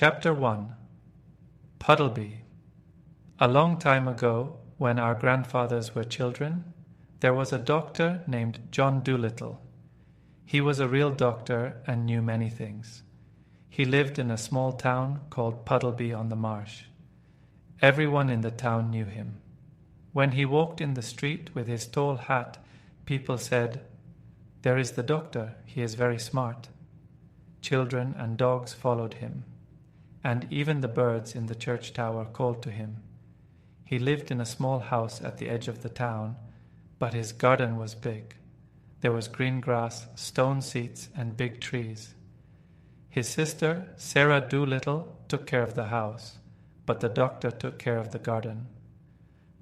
Chapter 1 Puddleby. A long time ago, when our grandfathers were children, there was a doctor named John Dolittle. He was a real doctor and knew many things. He lived in a small town called Puddleby on the Marsh. Everyone in the town knew him. When he walked in the street with his tall hat, people said, "There is the doctor, he is very smart." Children and dogs followed him, and even the birds in the church tower called to him. He lived in a small house at the edge of the town, but his garden was big. There was green grass, stone seats, and big trees. His sister, Sarah Dolittle, took care of the house, but the doctor took care of the garden.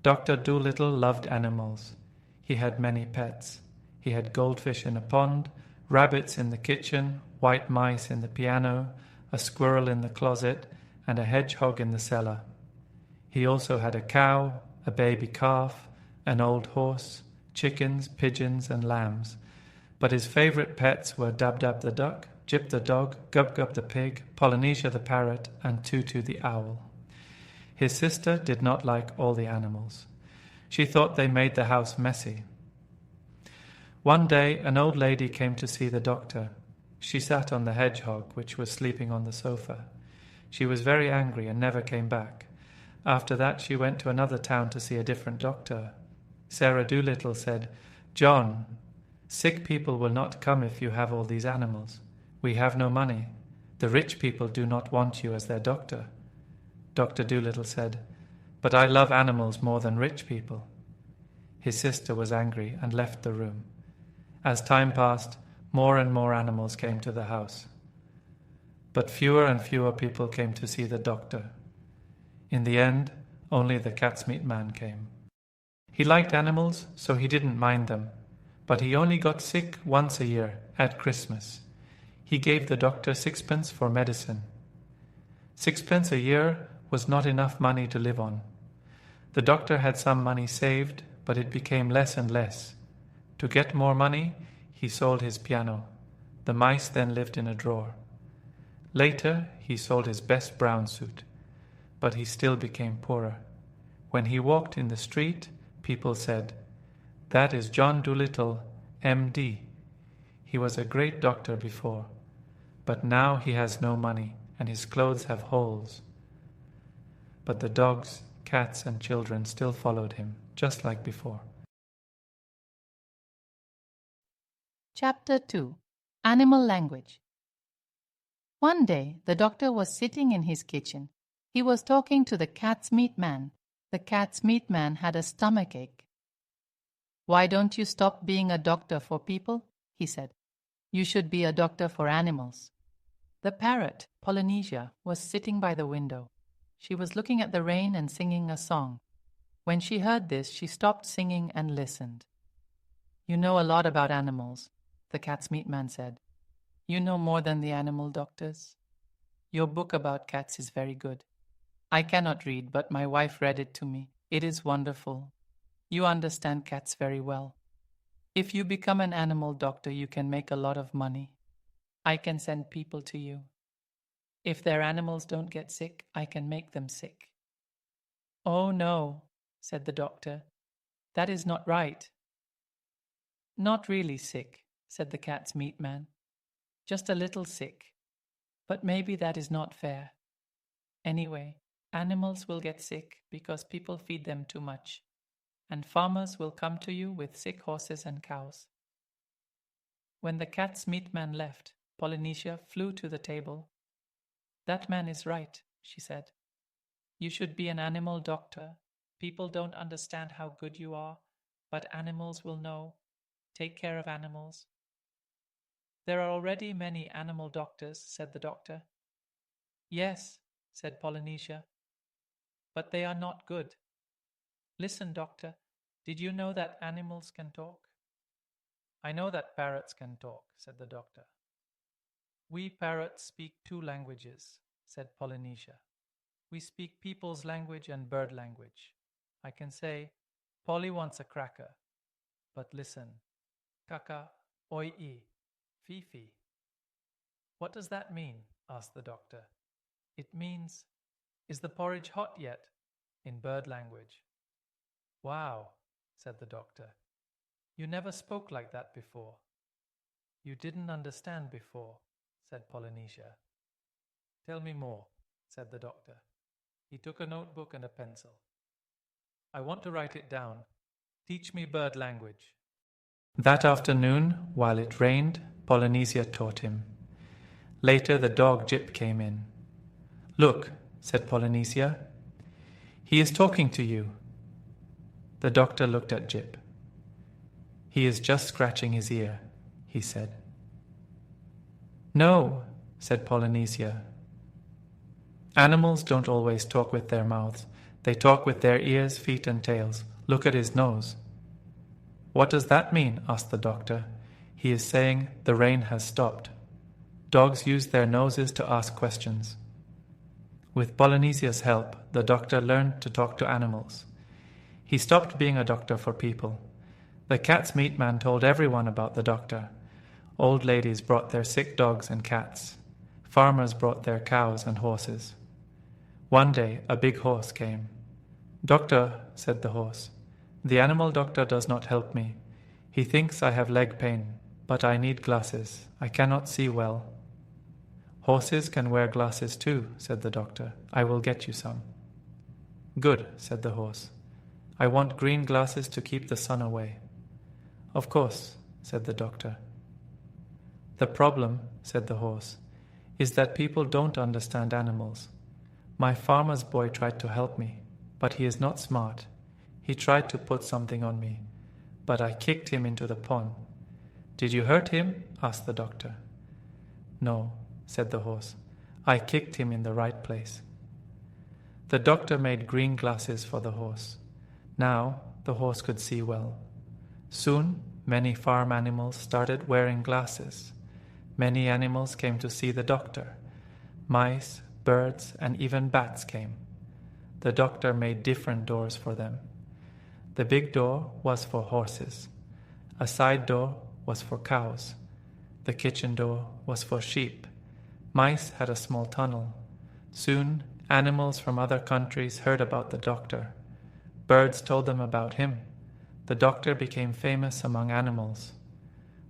Dr. Dolittle loved animals. He had many pets. He had goldfish in a pond, rabbits in the kitchen, white mice in the piano, a squirrel in the closet, and a hedgehog in the cellar. He also had a cow, a baby calf, an old horse, chickens, pigeons, and lambs. But his favorite pets were Dab-Dab the duck, Jip the dog, Gub-Gub the pig, Polynesia the parrot, and Tutu the owl. His sister did not like all the animals. She thought they made the house messy. One day, an old lady came to see the doctor. She sat on the hedgehog, which was sleeping on the sofa. She was very angry and never came back. After that, she went to another town to see a different doctor. Sarah Dolittle said, "John, sick people will not come if you have all these animals. We have no money. The rich people do not want you as their doctor." Dr. Dolittle said, "But I love animals more than rich people." His sister was angry and left the room. As time passed, more and more animals came to the house. But fewer and fewer people came to see the doctor. In the end, only the cat's meat man came. He liked animals, so he didn't mind them, but he only got sick once a year, at Christmas. He gave the doctor 6pence for medicine. 6pence a year was not enough money to live on. The doctor had some money saved, but it became less and less. To get more money, he sold his piano. The mice then lived in a drawer. Later, he sold his best brown suit, but he still became poorer. When he walked in the street, people said, "That is John Dolittle, M.D. He was a great doctor before, but now he has no money and his clothes have holes." But the dogs, cats, and children still followed him, just like before. Chapter 2 Animal Language. One day, the doctor was sitting in his kitchen. He was talking to the cat's meat man. The cat's meat man had a stomachache. "Why don't you stop being a doctor for people?" he said. "You should be a doctor for animals." The parrot, Polynesia, was sitting by the window. She was looking at the rain and singing a song. When she heard this, she stopped singing and listened. "You know a lot about animals," the cat's meat man said. "You know more than the animal doctors. Your book about cats is very good. I cannot read, but my wife read it to me. It is wonderful. You understand cats very well. If you become an animal doctor, you can make a lot of money. I can send people to you. If their animals don't get sick, I can make them sick." "Oh no," said the doctor. "That is not right." "Not really sick," said the cat's meat man. "Just a little sick. But maybe that is not fair. Anyway, animals will get sick because people feed them too much, and farmers will come to you with sick horses and cows." When the cat's meat man left, Polynesia flew to the table. "That man is right," she said. "You should be an animal doctor. People don't understand how good you are, but animals will know. Take care of animals." "There are already many animal doctors," said the doctor. "Yes," said Polynesia, "but they are not good. Listen, doctor, did you know that animals can talk?" "I know that parrots can talk," said the doctor. "We parrots speak 2 languages," said Polynesia. "We speak people's language and bird language. I can say, 'Polly wants a cracker,' but listen, 'Kaka, oi-e, Fifi.'" "What does that mean?" asked the doctor. It means, "Is the porridge hot yet?" in bird language. "Wow," said the doctor. "You never spoke like that before." "You didn't understand before," said Polynesia. "Tell me more," said the doctor. He took a notebook and a pencil. "I want to write it down. Teach me bird language." That afternoon, while it rained, Polynesia taught him. Later, the dog Jip came in. "Look," said Polynesia. "He is talking to you." The doctor looked at Jip. "He is just scratching his ear," he said. "No," said Polynesia. "Animals don't always talk with their mouths. They talk with their ears, feet, and tails. Look at his nose." "What does that mean?" asked the doctor. "He is saying the rain has stopped. Dogs use their noses to ask questions." With Polynesia's help, the doctor learned to talk to animals. He stopped being a doctor for people. The cat's meat man told everyone about the doctor. Old ladies brought their sick dogs and cats. Farmers brought their cows and horses. One day, a big horse came. "Doctor," said the horse, "the animal doctor does not help me. He thinks I have leg pain, but I need glasses. I cannot see well." "Horses can wear glasses too," said the doctor. "I will get you some." "Good," said the horse. "I want green glasses to keep the sun away." "Of course," said the doctor. "The problem," said the horse, "is that people don't understand animals. My farmer's boy tried to help me, but he is not smart. He tried to put something on me, but I kicked him into the pond." "Did you hurt him?" asked the doctor. "No," said the horse. "I kicked him in the right place." The doctor made green glasses for the horse. Now the horse could see well. Soon many farm animals started wearing glasses. Many animals came to see the doctor. Mice, birds, and even bats came. The doctor made different doors for them. The big door was for horses. A side door was for cows. The kitchen door was for sheep. Mice had a small tunnel. Soon, animals from other countries heard about the doctor. Birds told them about him. The doctor became famous among animals.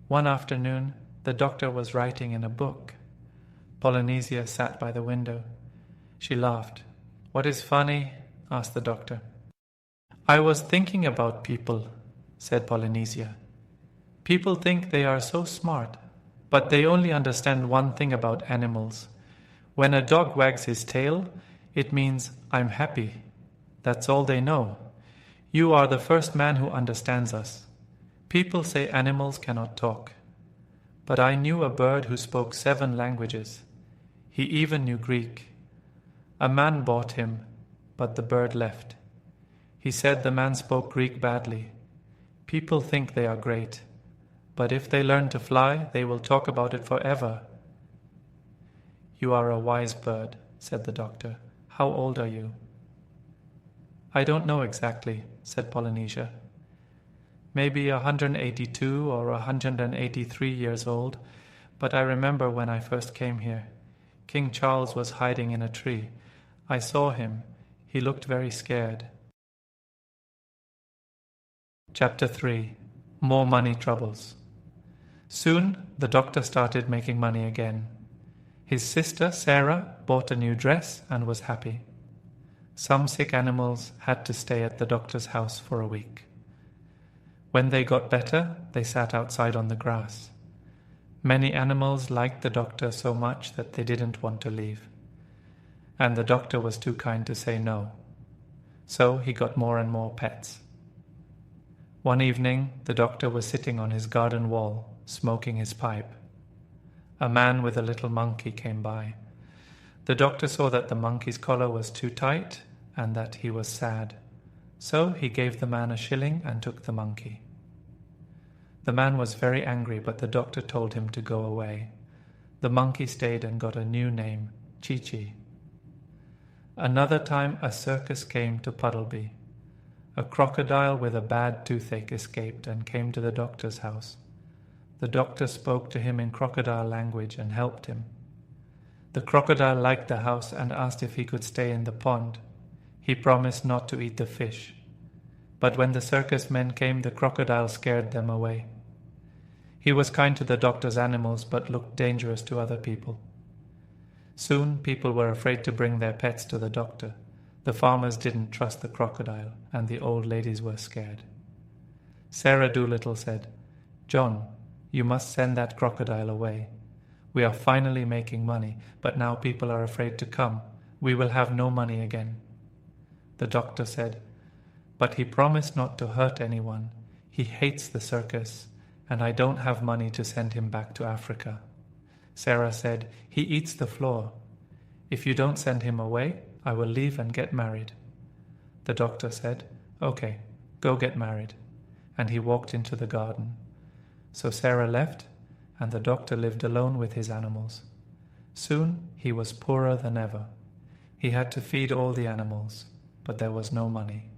One afternoon, the doctor was writing in a book. Polynesia sat by the window. She laughed. "What is funny?" asked the doctor. "I was thinking about people," said Polynesia. "People think they are so smart, but they only understand one thing about animals. When a dog wags his tail, it means, 'I'm happy.' That's all they know. You are the first man who understands us. People say animals cannot talk. But I knew a bird who spoke 7 languages. He even knew Greek. A man bought him, but the bird left. He said the man spoke Greek badly. People think they are great, but if they learn to fly, they will talk about it forever." "You are a wise bird," said the doctor. "How old are you?" "I don't know exactly," said Polynesia. "Maybe 182 or 183 years old, but I remember when I first came here. King Charles was hiding in a tree. I saw him. He looked very scared." Chapter 3. More Money Troubles. Soon the doctor started making money again. His sister Sarah bought a new dress and was happy. Some sick animals had to stay at the doctor's house for a week. When they got better, they sat outside on the grass. Many animals liked the doctor so much that they didn't want to leave. And the doctor was too kind to say no. So he got more and more pets. One evening, the doctor was sitting on his garden wall, smoking his pipe. A man with a little monkey came by. The doctor saw that the monkey's collar was too tight and that he was sad. So he gave the man a shilling and took the monkey. The man was very angry, but the doctor told him to go away. The monkey stayed and got a new name, Chi-Chi. Another time a circus came to Puddleby. A crocodile with a bad toothache escaped and came to the doctor's house. The doctor spoke to him in crocodile language and helped him. The crocodile liked the house and asked if he could stay in the pond. He promised not to eat the fish. But when the circus men came, the crocodile scared them away. He was kind to the doctor's animals, but looked dangerous to other people. Soon people were afraid to bring their pets to the doctor. The farmers didn't trust the crocodile, and the old ladies were scared. Sarah Dolittle said, "John, you must send that crocodile away. We are finally making money, but now people are afraid to come. We will have no money again." The doctor said, "But he promised not to hurt anyone. He hates the circus, and I don't have money to send him back to Africa." Sarah said, "He eats the floor. If you don't send him away, I will leave and get married." The doctor said, "Okay, go get married." And he walked into the garden. So Sarah left, and the doctor lived alone with his animals. Soon he was poorer than ever. He had to feed all the animals, but there was no money.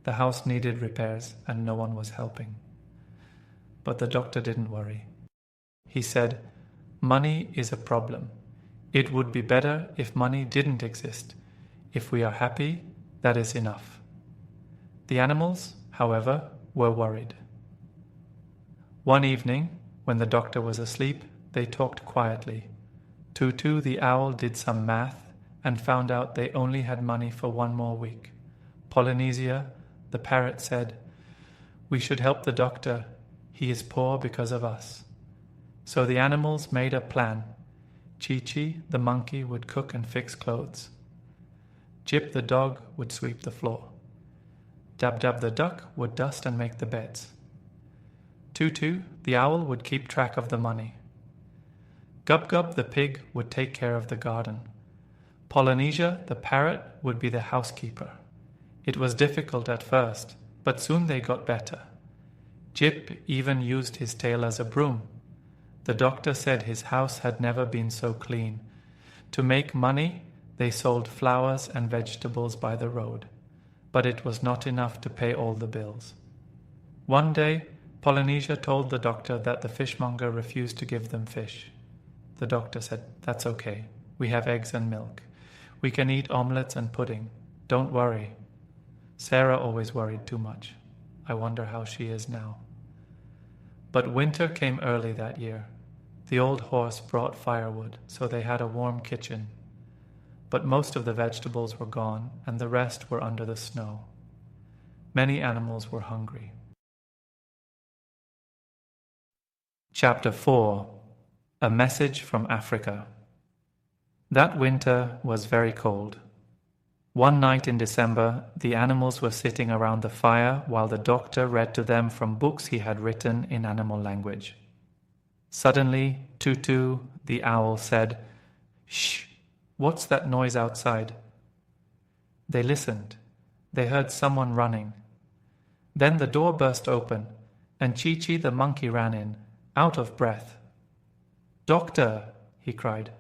The house needed repairs, and no one was helping. But the doctor didn't worry. He said, "Money is a problem. It would be better if money didn't exist. If we are happy, that is enough." The animals, however, were worried. One evening, when the doctor was asleep, they talked quietly. Tutu the owl did some math and found out they only had money for 1 more week. Polynesia, the parrot, said, "We should help the doctor. He is poor because of us." So the animals made a plan. Chi-Chi, the monkey, would cook and fix clothes. Jip, the dog, would sweep the floor. Dab-Dab, the duck, would dust and make the beds. Tutu, the owl, would keep track of the money. Gub-Gub, the pig, would take care of the garden. Polynesia, the parrot, would be the housekeeper. It was difficult at first, but soon they got better. Jip even used his tail as a broom. The doctor said his house had never been so clean. To make money, they sold flowers and vegetables by the road, but it was not enough to pay all the bills. One day, Polynesia told the doctor that the fishmonger refused to give them fish. The doctor said, "That's okay. We have eggs and milk. We can eat omelets and pudding. Don't worry." Sarah always worried too much. I wonder how she is now. But winter came early that year. The old horse brought firewood, so they had a warm kitchen. But most of the vegetables were gone, and the rest were under the snow. Many animals were hungry. Chapter 4: A Message from Africa. That winter was very cold. One night in December, the animals were sitting around the fire while the doctor read to them from books he had written in animal language. Suddenly, Tutu, the owl, said, "Shh! What's that noise outside?" They listened. They heard someone running. Then the door burst open, and Chi-Chi the monkey ran in, out of breath. "Doctor," he cried,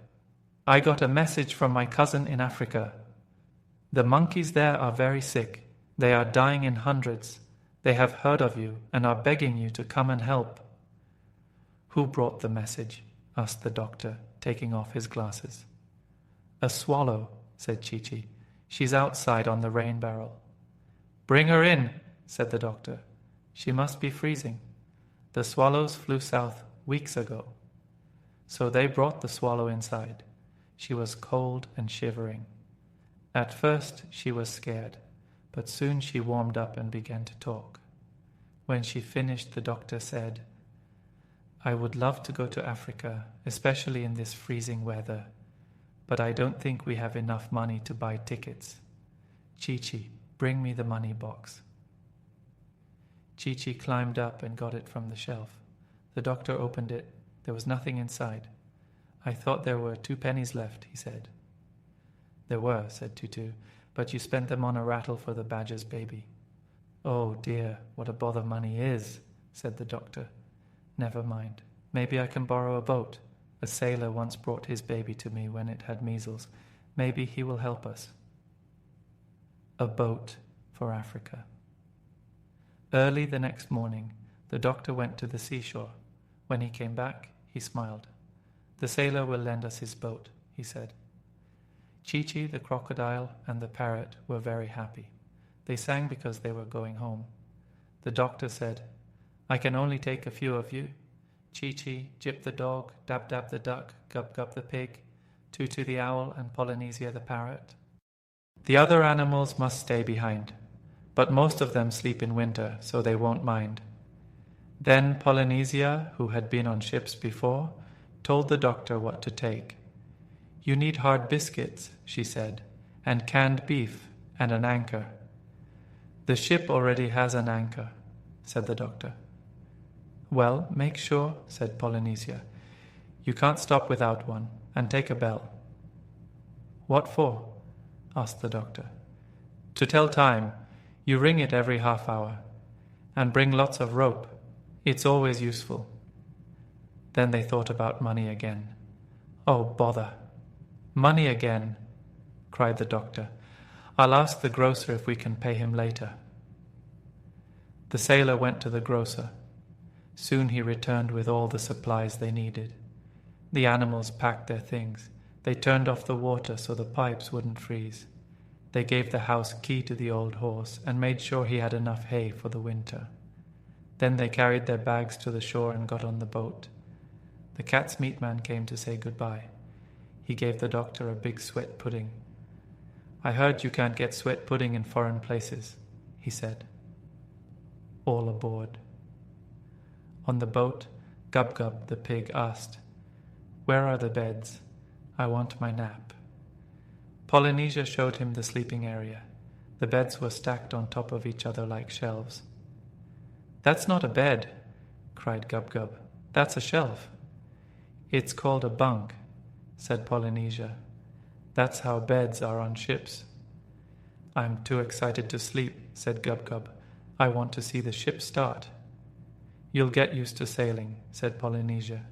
"I got a message from my cousin in Africa. The monkeys there are very sick. They are dying in hundreds. They have heard of you and are begging you to come and help." "Who brought the message?" asked the doctor, taking off his glasses. "A swallow," said Chi-Chi. "She's outside on the rain barrel." "Bring her in," said the doctor. "She must be freezing. The swallows flew south weeks ago." So they brought the swallow inside. She was cold and shivering. At first she was scared, but soon she warmed up and began to talk. When she finished, the doctor said, "I would love to go to Africa, especially in this freezing weather, but I don't think we have enough money to buy tickets. Chi-Chi, bring me the money box." Chi-Chi climbed up and got it from the shelf. The doctor opened it. There was nothing inside. "I thought there were 2 pennies left," he said. "There were," said Tutu, "but you spent them on a rattle for the badger's baby." "Oh dear, what a bother money is," said the doctor. "Never mind. Maybe I can borrow a boat. A sailor once brought his baby to me when it had measles. Maybe he will help us." A boat for Africa. Early the next morning, the doctor went to the seashore. When he came back, he smiled. "The sailor will lend us his boat," he said. Chi-Chi, the crocodile, and the parrot were very happy. They sang because they were going home. The doctor said, "I can only take a few of you. Chi-Chi, Jip the dog, Dab-Dab the duck, Gub-Gub the pig, Tutu the owl, and Polynesia the parrot. The other animals must stay behind, but most of them sleep in winter, so they won't mind." Then Polynesia, who had been on ships before, told the doctor what to take. "You need hard biscuits," she said, "and canned beef, and an anchor." "The ship already has an anchor," said the doctor. "Well, make sure," said Polynesia. "You can't stop without one, and take a bell." "What for?" asked the doctor. "To tell time. You ring it every half hour. And bring lots of rope. It's always useful." Then they thought about money again. "Oh, bother. Money again," cried the doctor. "I'll ask the grocer if we can pay him later." The sailor went to the grocer. Soon he returned with all the supplies they needed. The animals packed their things. They turned off the water so the pipes wouldn't freeze. They gave the house key to the old horse and made sure he had enough hay for the winter. Then they carried their bags to the shore and got on the boat. The cat's meat man came to say goodbye. He gave the doctor a big sweat pudding. "I heard you can't get sweat pudding in foreign places," he said. All aboard. On the boat, Gub-Gub the pig asked, "Where are the beds? I want my nap." Polynesia showed him the sleeping area. The beds were stacked on top of each other like shelves. "That's not a bed," cried Gub-Gub. "That's a shelf." "It's called a bunk," said Polynesia. "That's how beds are on ships." "I'm too excited to sleep," said Gub-Gub. "I want to see the ship start." "You'll get used to sailing," said Polynesia.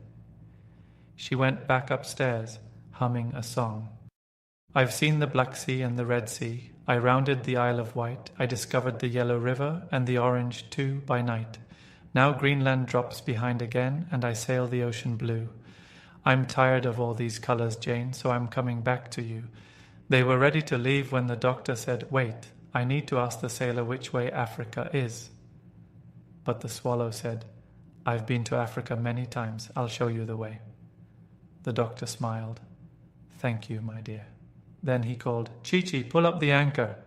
She went back upstairs, humming a song. "I've seen the Black Sea and the Red Sea. I rounded the Isle of Wight. I discovered the Yellow River and the Orange too by night. Now Greenland drops behind again, and I sail the ocean blue. I'm tired of all these colors, Jane, so I'm coming back to you." They were ready to leave when the doctor said, "Wait, I need to ask the sailor which way Africa is." But the swallow said, "I've been to Africa many times. I'll show you the way." The doctor smiled. "Thank you, my dear." Then he called, "Chi-Chi, pull up the anchor."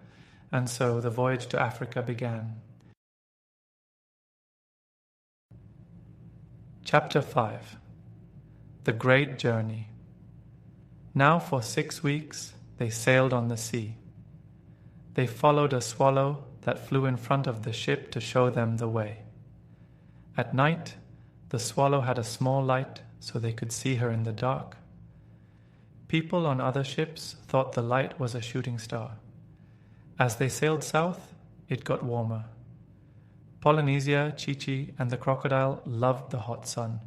And so the voyage to Africa began. Chapter 5. The Great Journey. Now for 6 weeks they sailed on the sea. They followed a swallow that flew in front of the ship to show them the way. At night, the swallow had a small light so they could see her in the dark. People on other ships thought the light was a shooting star. As they sailed south, it got warmer. Polynesia, Chi-Chi, and the crocodile loved the hot sun.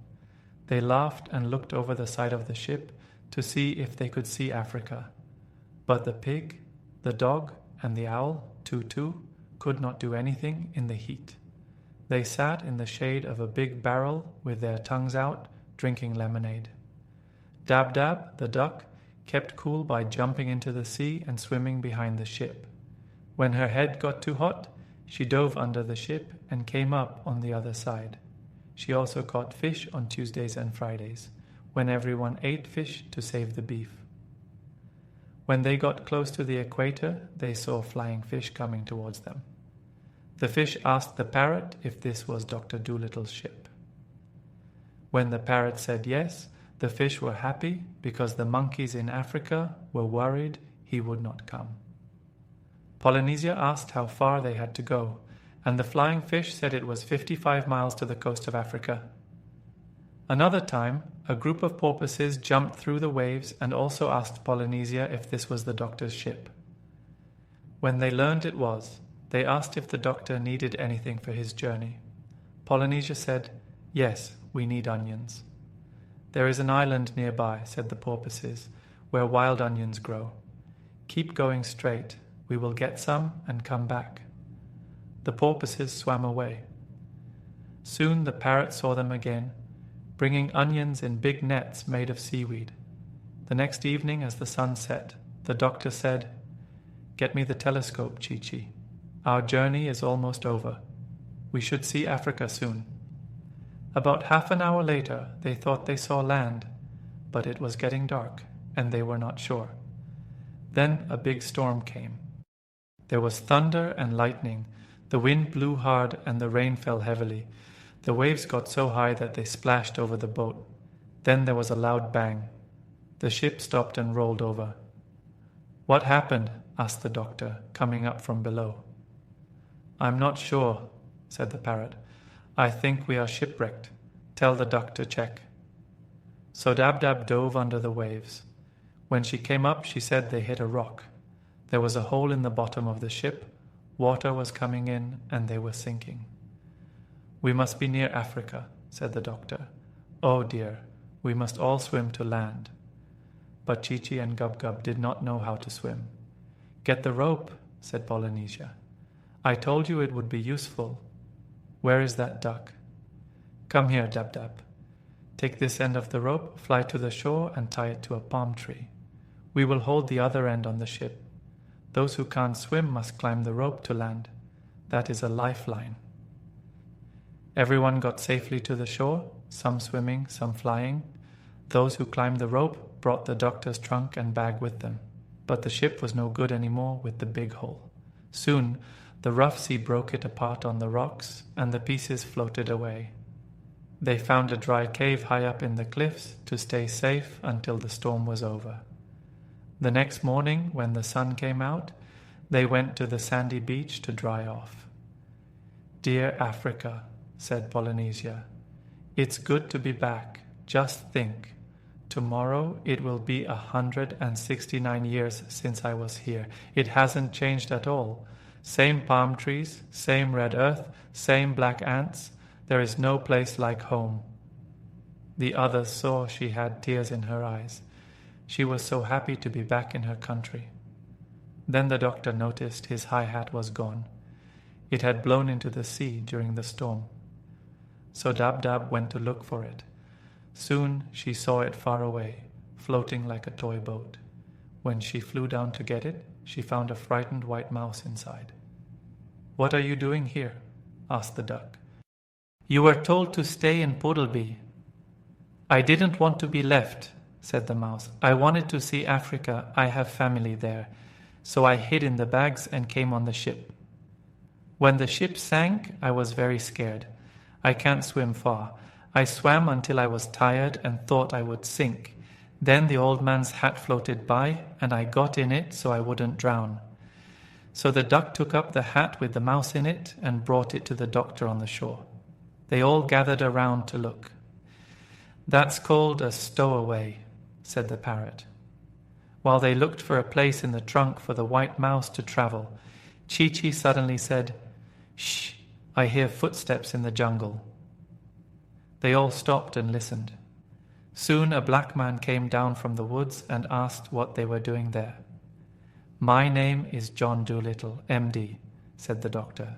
They laughed and looked over the side of the ship to see if they could see Africa. But the pig, the dog, and the owl, Tutu, could not do anything in the heat. They sat in the shade of a big barrel with their tongues out, drinking lemonade. Dab-Dab, the duck, kept cool by jumping into the sea and swimming behind the ship. When her head got too hot, she dove under the ship and came up on the other side. She also caught fish on Tuesdays and Fridays, when everyone ate fish to save the beef. When they got close to the equator, they saw flying fish coming towards them. The fish asked the parrot if this was Dr. Dolittle's ship. When the parrot said yes, the fish were happy because the monkeys in Africa were worried he would not come. Polynesia asked how far they had to go, and the flying fish said it was 55 miles to the coast of Africa. Another time, a group of porpoises jumped through the waves and also asked Polynesia if this was the doctor's ship. When they learned it was, they asked if the doctor needed anything for his journey. Polynesia said, "Yes, we need onions." "There is an island nearby," said the porpoises, "where wild onions grow. Keep going straight. We will get some and come back." The porpoises swam away. Soon the parrot saw them again, bringing onions in big nets made of seaweed. The next evening, as the sun set, the doctor said, "Get me the telescope, Chi-Chi. Our journey is almost over. We should see Africa soon." About half an hour later, they thought they saw land, but it was getting dark, and they were not sure. Then a big storm came. There was thunder and lightning. The wind blew hard and the rain fell heavily. The waves got so high that they splashed over the boat. Then there was a loud bang. The ship stopped and rolled over. "What happened?" asked the doctor, coming up from below. "I'm not sure," said the parrot. "I think we are shipwrecked. Tell the duck to check." So Dab-Dab dove under the waves. When she came up, she said they hit a rock. There was a hole in the bottom of the ship. Water was coming in, and they were sinking. "We must be near Africa," said the doctor. "Oh dear, we must all swim to land." But Chi-Chi and Gub-Gub did not know how to swim. "Get the rope," said Polynesia. "I told you it would be useful. Where is that duck?" "Come here, Dab-Dab. Take this end of the rope, fly to the shore, and tie it to a palm tree. We will hold the other end on the ship. Those who can't swim must climb the rope to land. That is a lifeline." Everyone got safely to the shore, some swimming, some flying. Those who climbed the rope brought the doctor's trunk and bag with them. But the ship was no good anymore with the big hole. Soon, the rough sea broke it apart on the rocks, and the pieces floated away. They found a dry cave high up in the cliffs to stay safe until the storm was over. The next morning, when the sun came out, they went to the sandy beach to dry off. "Dear Africa," said Polynesia, "it's good to be back. Just think. Tomorrow it will be 169 years since I was here. It hasn't changed at all. Same palm trees, same red earth, same black ants. There is no place like home." The others saw she had tears in her eyes. She was so happy to be back in her country. Then the doctor noticed his high hat was gone. It had blown into the sea during the storm. So Dab-Dab went to look for it. Soon she saw it far away, floating like a toy boat. When she flew down to get it, she found a frightened white mouse inside. "What are you doing here?" asked the duck. "You were told to stay in Puddleby." "I didn't want to be left," said the mouse. "I wanted to see Africa. I have family there. So I hid in the bags and came on the ship. When the ship sank, I was very scared. I can't swim far. I swam until I was tired and thought I would sink. Then the old man's hat floated by, and I got in it so I wouldn't drown. So the duck took up the hat with the mouse in it and brought it to the doctor on the shore. They all gathered around to look. "That's called a stowaway," said the parrot. While they looked for a place in the trunk for the white mouse to travel, Chi-Chi suddenly said, "Shh, I hear footsteps in the jungle." They all stopped and listened. Soon a black man came down from the woods and asked what they were doing there. "My name is John Dolittle, MD," said the doctor.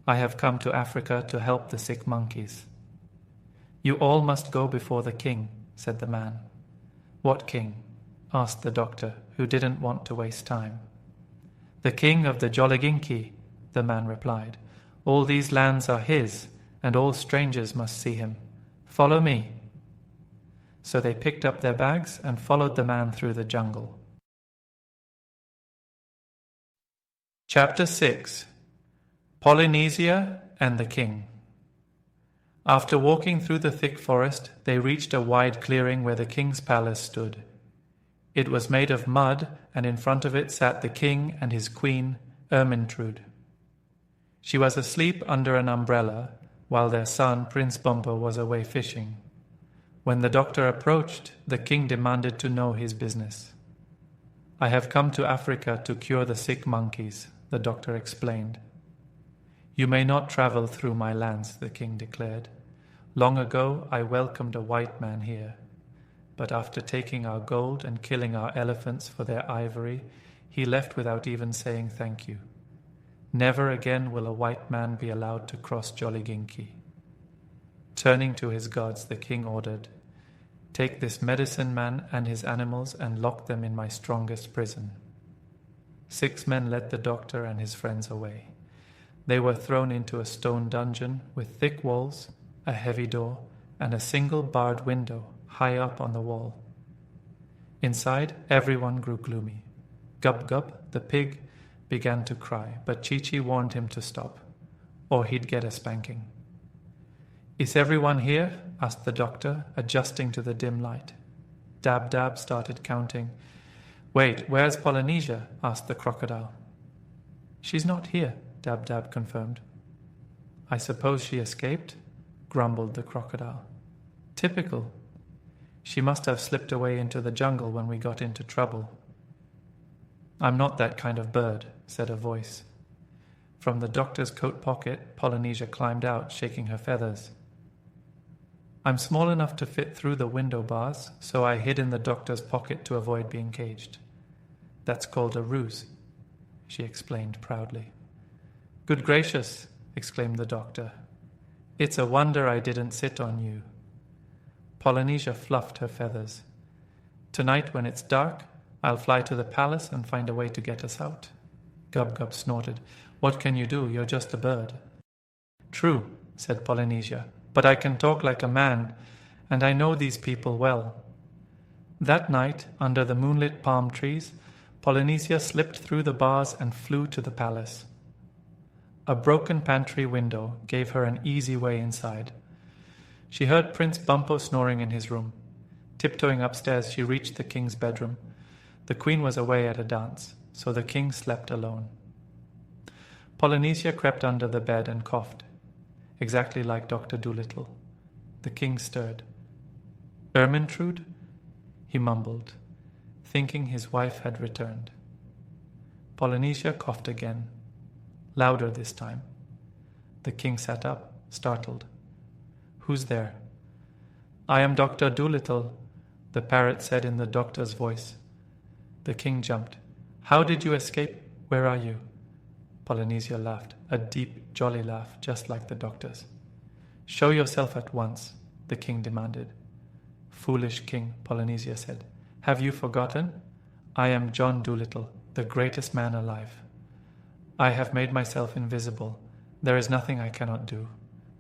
"I have come to Africa to help the sick monkeys." "You all must go before the king," said the man. "What king?" asked the doctor, who didn't want to waste time. "The king of the Jolliginki," the man replied. "All these lands are his, and all strangers must see him. Follow me." So they picked up their bags and followed the man through the jungle. Chapter 6. Polynesia and the King. After walking through the thick forest, they reached a wide clearing where the king's palace stood. It was made of mud, and in front of it sat the king and his queen, Ermintrude. She was asleep under an umbrella, while their son, Prince Bumper, was away fishing. When the doctor approached, the king demanded to know his business. "I have come to Africa to cure the sick monkeys," the doctor explained. "You may not travel through my lands," the king declared. "Long ago I welcomed a white man here, but after taking our gold and killing our elephants for their ivory, he left without even saying thank you. Never again will a white man be allowed to cross Jolliginki." Turning to his gods, the king ordered, Take this medicine man and his animals and lock them in my strongest prison." 6 men led the doctor and his friends away. They were thrown into a stone dungeon with thick walls, a heavy door, and a single barred window high up on the wall. Inside, everyone grew gloomy. Gub-Gub, the pig, began to cry, but Chi-Chi warned him to stop, or he'd get a spanking. "Is everyone here?" asked the doctor, adjusting to the dim light. Dab-Dab started counting. "Wait, where's Polynesia?" asked the crocodile. "She's not here," Dab-Dab confirmed. "I suppose she escaped?" grumbled the crocodile. "Typical. She must have slipped away into the jungle when we got into trouble." "I'm not that kind of bird," said a voice. From the doctor's coat pocket, Polynesia climbed out, shaking her feathers. "I'm small enough to fit through the window bars, so I hid in the doctor's pocket to avoid being caged. That's called a ruse," she explained proudly. "Good gracious," exclaimed the doctor. "It's a wonder I didn't sit on you." Polynesia fluffed her feathers. "Tonight when it's dark, I'll fly to the palace and find a way to get us out." Gub-Gub snorted. "What can you do? You're just a bird." "True," said Polynesia, "but I can talk like a man, and I know these people well." That night, under the moonlit palm trees, Polynesia slipped through the bars and flew to the palace. A broken pantry window gave her an easy way inside. She heard Prince Bumpo snoring in his room. Tiptoeing upstairs, she reached the king's bedroom. The queen was away at a dance, so the king slept alone. Polynesia crept under the bed and coughed, exactly like Dr. Dolittle. The king stirred. "Ermintrude?" he mumbled, thinking his wife had returned. Polynesia coughed again, louder this time. The king sat up, startled. "Who's there?" "I am Dr. Dolittle," the parrot said in the doctor's voice. The king jumped. "How did you escape? Where are you?" Polynesia laughed, a deep, jolly laugh, just like the doctor's. "Show yourself at once," the king demanded. "Foolish king," Polynesia said. "Have you forgotten? I am John Dolittle, the greatest man alive. I have made myself invisible. There is nothing I cannot do.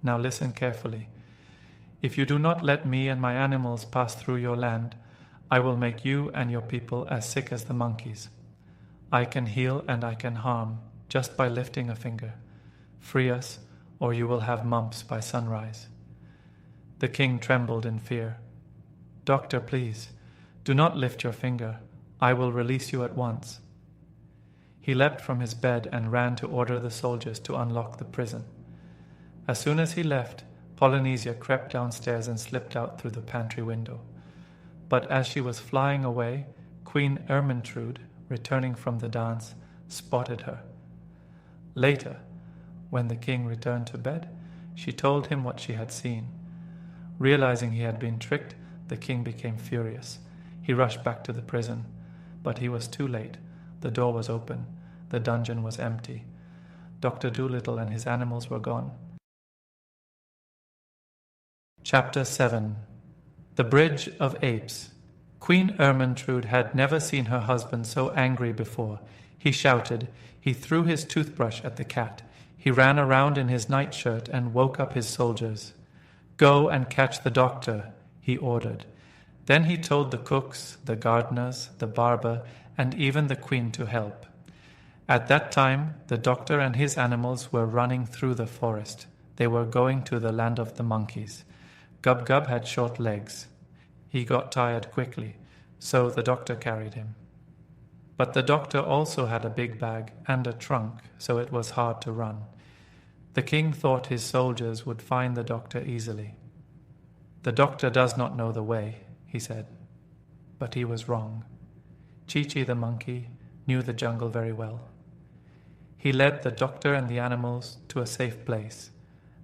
Now listen carefully. If you do not let me and my animals pass through your land, I will make you and your people as sick as the monkeys. I can heal and I can harm, just by lifting a finger. Free us, or you will have mumps by sunrise." The king trembled in fear. "Doctor, please, do not lift your finger. I will release you at once." He leapt from his bed and ran to order the soldiers to unlock the prison. As soon as he left, Polynesia crept downstairs and slipped out through the pantry window. But as she was flying away, Queen Ermintrude, returning from the dance, spotted her. Later, when the king returned to bed, she told him what she had seen. Realizing he had been tricked, the king became furious. He rushed back to the prison, but he was too late. The door was open. The dungeon was empty. Dr. Dolittle and his animals were gone. Chapter 7. The Bridge of Apes. Queen Ermintrude had never seen her husband so angry before. He shouted. He threw his toothbrush at the cat. He ran around in his nightshirt and woke up his soldiers. "Go and catch the doctor," he ordered. Then he told the cooks, the gardeners, the barber, and even the queen to help. At that time, the doctor and his animals were running through the forest. They were going to the land of the monkeys. Gub-Gub had short legs. He got tired quickly, so the doctor carried him. But the doctor also had a big bag and a trunk, so it was hard to run. The king thought his soldiers would find the doctor easily. "The doctor does not know the way," he said. But he was wrong. Chi-Chi the monkey knew the jungle very well. He led the doctor and the animals to a safe place,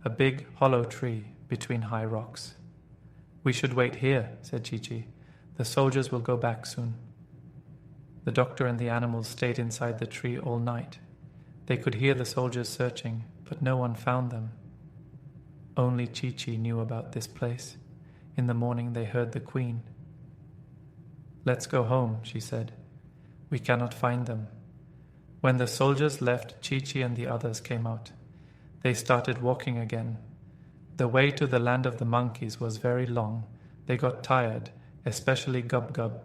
a big hollow tree between high rocks. "We should wait here," said Chi-Chi. "The soldiers will go back soon." The doctor and the animals stayed inside the tree all night. They could hear the soldiers searching, but no one found them. Only Chi-Chi knew about this place. In the morning they heard the queen. "Let's go home," she said. "We cannot find them." When the soldiers left, Chi-Chi and the others came out. They started walking again. The way to the land of the monkeys was very long. They got tired, especially Gub-Gub.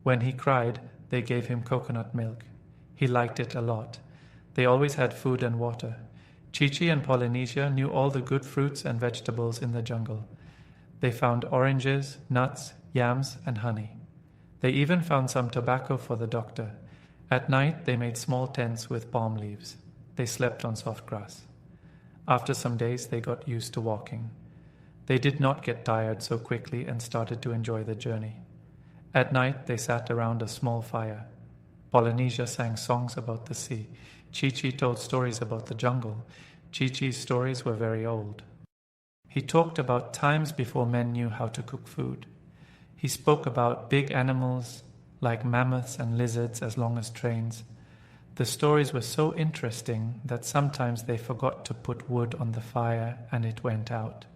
When he cried, they gave him coconut milk. He liked it a lot. They always had food and water. Chi-Chi and Polynesia knew all the good fruits and vegetables in the jungle. They found oranges, nuts, yams, and honey. They even found some tobacco for the doctor. At night, they made small tents with palm leaves. They slept on soft grass. After some days, they got used to walking. They did not get tired so quickly and started to enjoy the journey. At night, they sat around a small fire. Polynesia sang songs about the sea. Chi-Chi told stories about the jungle. Chi-Chi's stories were very old. He talked about times before men knew how to cook food. He spoke about big animals like mammoths and lizards as long as trains. The stories were so interesting that sometimes they forgot to put wood on the fire and it went out.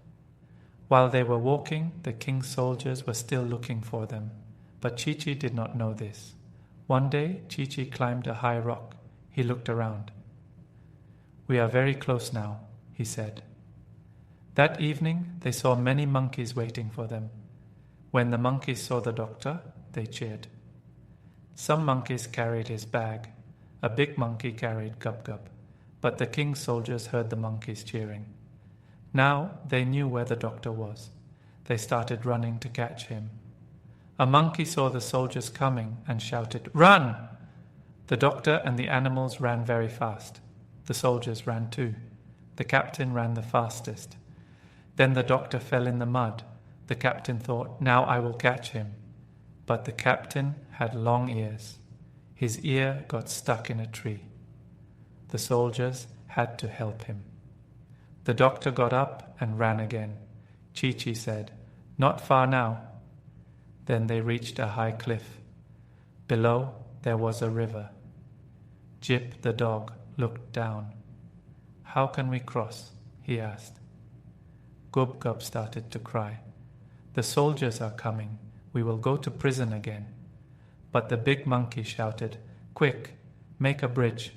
While they were walking, the king's soldiers were still looking for them, but Chi-Chi did not know this. One day, Chi-Chi climbed a high rock. He looked around. "We are very close now," he said. That evening, they saw many monkeys waiting for them. When the monkeys saw the doctor, they cheered. Some monkeys carried his bag. A big monkey carried Gub-Gub, but the king's soldiers heard the monkeys cheering. Now they knew where the doctor was. They started running to catch him. A monkey saw the soldiers coming and shouted, "Run!" The doctor and the animals ran very fast. The soldiers ran too. The captain ran the fastest. Then the doctor fell in the mud. The captain thought, "Now I will catch him." But the captain had long ears. His ear got stuck in a tree. The soldiers had to help him. The doctor got up and ran again. Chi-Chi said, "Not far now." Then they reached a high cliff. Below there was a river. Jip the dog looked down. "How can we cross?" he asked. Gub-Gub started to cry. "The soldiers are coming. We will go to prison again." But the big monkey shouted, "Quick, make a bridge."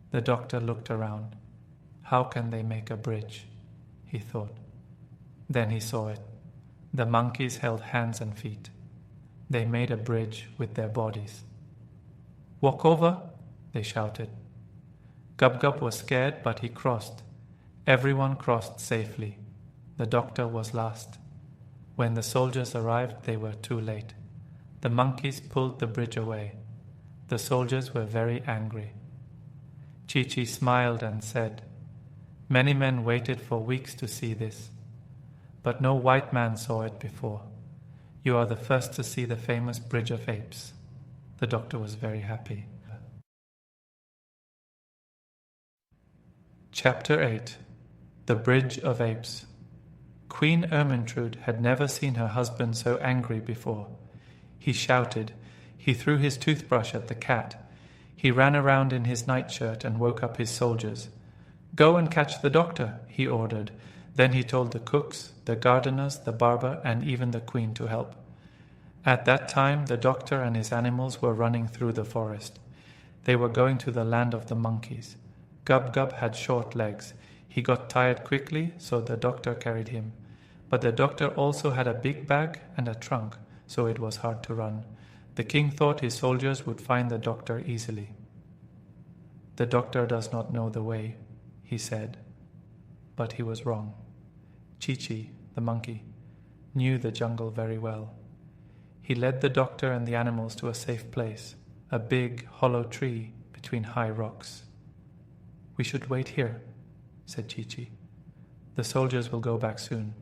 The doctor looked around. How can they make a bridge? He thought. Then he saw it. The monkeys held hands and feet. They made a bridge with their bodies. "Walk over," they shouted. Gub-Gub was scared, but he crossed. Everyone crossed safely. The doctor was last. When the soldiers arrived, they were too late. The monkeys pulled the bridge away. The soldiers were very angry. Chi-Chi smiled and said, "Many men waited for weeks to see this, but no white man saw it before. You are the first to see the famous Bridge of Apes." The doctor was very happy. Chapter 8. The Bridge of Apes. Queen Ermintrude had never seen her husband so angry before. He shouted. He threw his toothbrush at the cat. He ran around in his nightshirt and woke up his soldiers. "Go and catch the doctor," he ordered. Then he told the cooks, the gardeners, the barber, and even the queen to help. At that time, the doctor and his animals were running through the forest. They were going to the land of the monkeys. Gub-Gub had short legs. He got tired quickly, so the doctor carried him. But the doctor also had a big bag and a trunk, so it was hard to run. The king thought his soldiers would find the doctor easily. "The doctor does not know the way," he said. But he was wrong. Chi-Chi, the monkey, knew the jungle very well. He led the doctor and the animals to a safe place, a big, hollow tree between high rocks. "We should wait here," said Chi-Chi. "The soldiers will go back soon."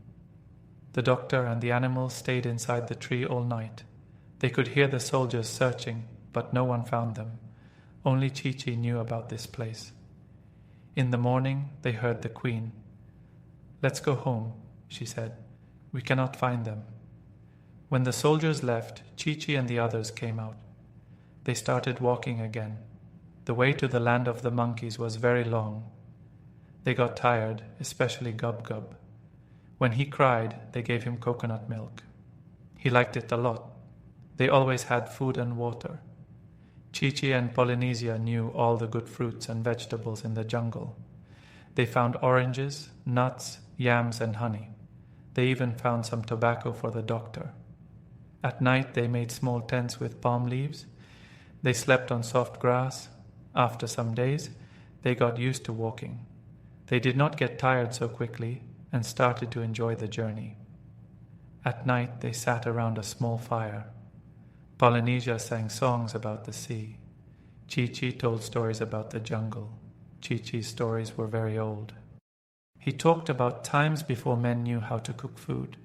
The doctor and the animals stayed inside the tree all night. They could hear the soldiers searching, but no one found them. Only Chi-Chi knew about this place. In the morning, they heard the queen. "Let's go home," she said. "We cannot find them." When the soldiers left, Chi-Chi and the others came out. They started walking again. The way to the land of the monkeys was very long. They got tired, especially Gub-Gub. When he cried, they gave him coconut milk. He liked it a lot. They always had food and water. Chi-Chi and Polynesia knew all the good fruits and vegetables in the jungle. They found oranges, nuts, yams, and honey. They even found some tobacco for the doctor. At night they made small tents with palm leaves. They slept on soft grass. After some days, they got used to walking. They did not get tired so quickly and started to enjoy the journey. At night they sat around a small fire. Polynesia sang songs about the sea. Chi-Chi told stories about the jungle. Chi-Chi's stories were very old. He talked about times before men knew how to cook food.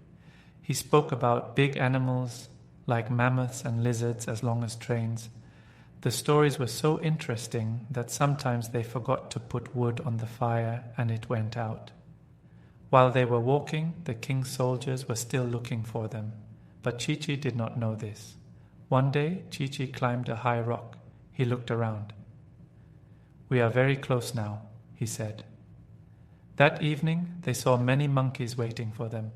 He spoke about big animals like mammoths and lizards as long as trains. The stories were so interesting that sometimes they forgot to put wood on the fire and it went out. While they were walking, the king's soldiers were still looking for them, but Chi-Chi did not know this. One day, Chi-Chi climbed a high rock. He looked around. "We are very close now," he said. That evening, they saw many monkeys waiting for them.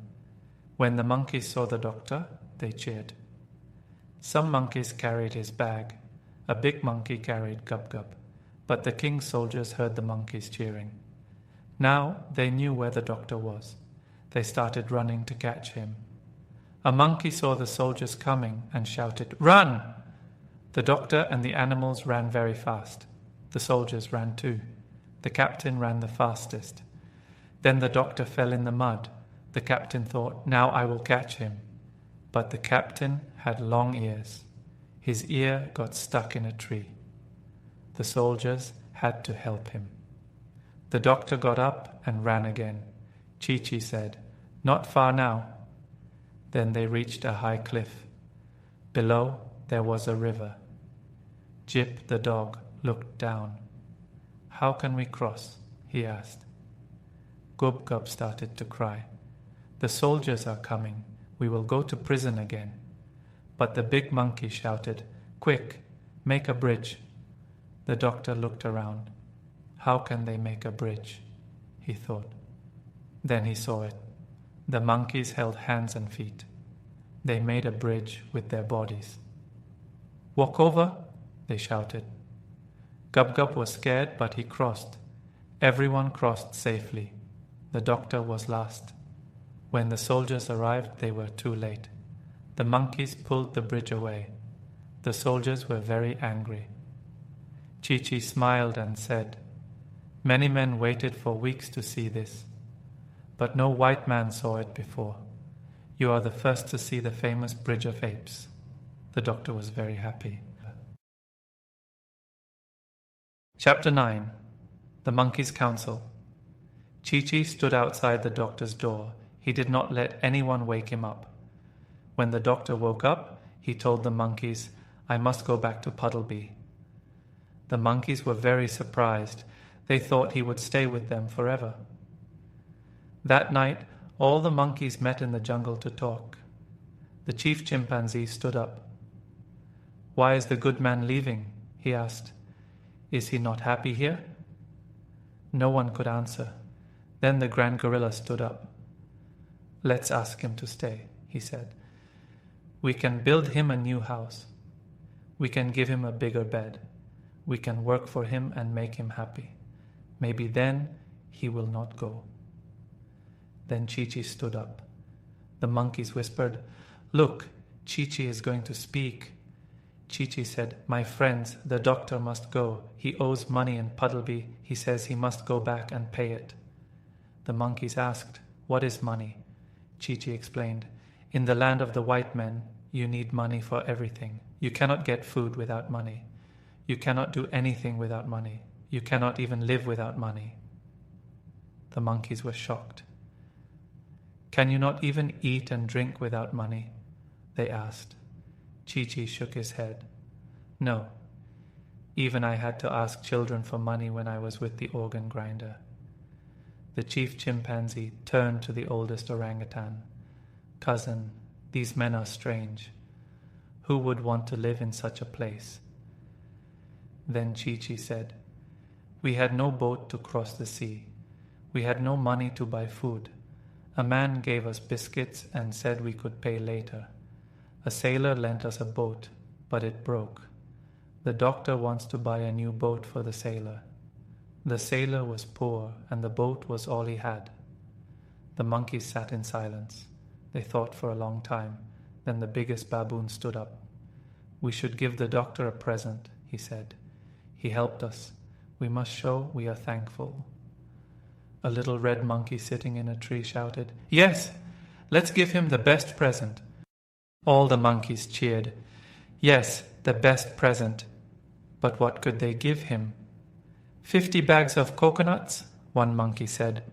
When the monkeys saw the doctor, they cheered. Some monkeys carried his bag. A big monkey carried Gub-Gub, but the king's soldiers heard the monkeys cheering. Now they knew where the doctor was. They started running to catch him. A monkey saw the soldiers coming and shouted, "Run!" The doctor and the animals ran very fast. The soldiers ran too. The captain ran the fastest. Then the doctor fell in the mud. The captain thought, "Now I will catch him." But the captain had long ears. His ear got stuck in a tree. The soldiers had to help him. The doctor got up and ran again. Chi-Chi said, "Not far now." Then they reached a high cliff. Below there was a river. Jip the dog looked down. "How can we cross?" he asked. Gub-Gub started to cry. "The soldiers are coming. We will go to prison again." But the big monkey shouted, "Quick, make a bridge." The doctor looked around. How can they make a bridge? He thought. Then he saw it. The monkeys held hands and feet. They made a bridge with their bodies. "Walk over," they shouted. Gub-Gub was scared, but he crossed. Everyone crossed safely. The doctor was last. When the soldiers arrived, they were too late. The monkeys pulled the bridge away. The soldiers were very angry. Chi-Chi smiled and said, "Many men waited for weeks to see this, but no white man saw it before. You are the first to see the famous Bridge of Apes." The doctor was very happy. Chapter 9. The Monkey's Council. Chi-Chi stood outside the doctor's door. He did not let anyone wake him up. When the doctor woke up, he told the monkeys, "I must go back to Puddleby." The monkeys were very surprised. They thought he would stay with them forever. That night, all the monkeys met in the jungle to talk. The chief chimpanzee stood up. "Why is the good man leaving?" he asked. "Is he not happy here?" No one could answer. Then the grand gorilla stood up. "Let's ask him to stay," he said. "We can build him a new house. We can give him a bigger bed. We can work for him and make him happy. Maybe then he will not go." Then Chi-Chi stood up. The monkeys whispered, "Look, Chi-Chi is going to speak." Chi-Chi said, "My friends, the doctor must go. He owes money in Puddleby. He says he must go back and pay it." The monkeys asked, "What is money?" Chi-Chi explained, "In the land of the white men, you need money for everything. You cannot get food without money. You cannot do anything without money. You cannot even live without money." The monkeys were shocked. "Can you not even eat and drink without money?" they asked. Chi-Chi shook his head. "No. Even I had to ask children for money when I was with the organ grinder." The chief chimpanzee turned to the oldest orangutan. "Cousin, these men are strange. Who would want to live in such a place?" Then Chi-Chi said, "We had no boat to cross the sea. We had no money to buy food. A man gave us biscuits and said we could pay later. A sailor lent us a boat, but it broke. The doctor wants to buy a new boat for the sailor. The sailor was poor, and the boat was all he had. The monkeys sat in silence. They thought for a long time. Then the biggest baboon stood up. "We should give the doctor a present," he said. "He helped us. We must show we are thankful." A little red monkey sitting in a tree shouted, "Yes, let's give him the best present." All the monkeys cheered, "Yes, the best present." But what could they give him? 50 bags of coconuts, one monkey said.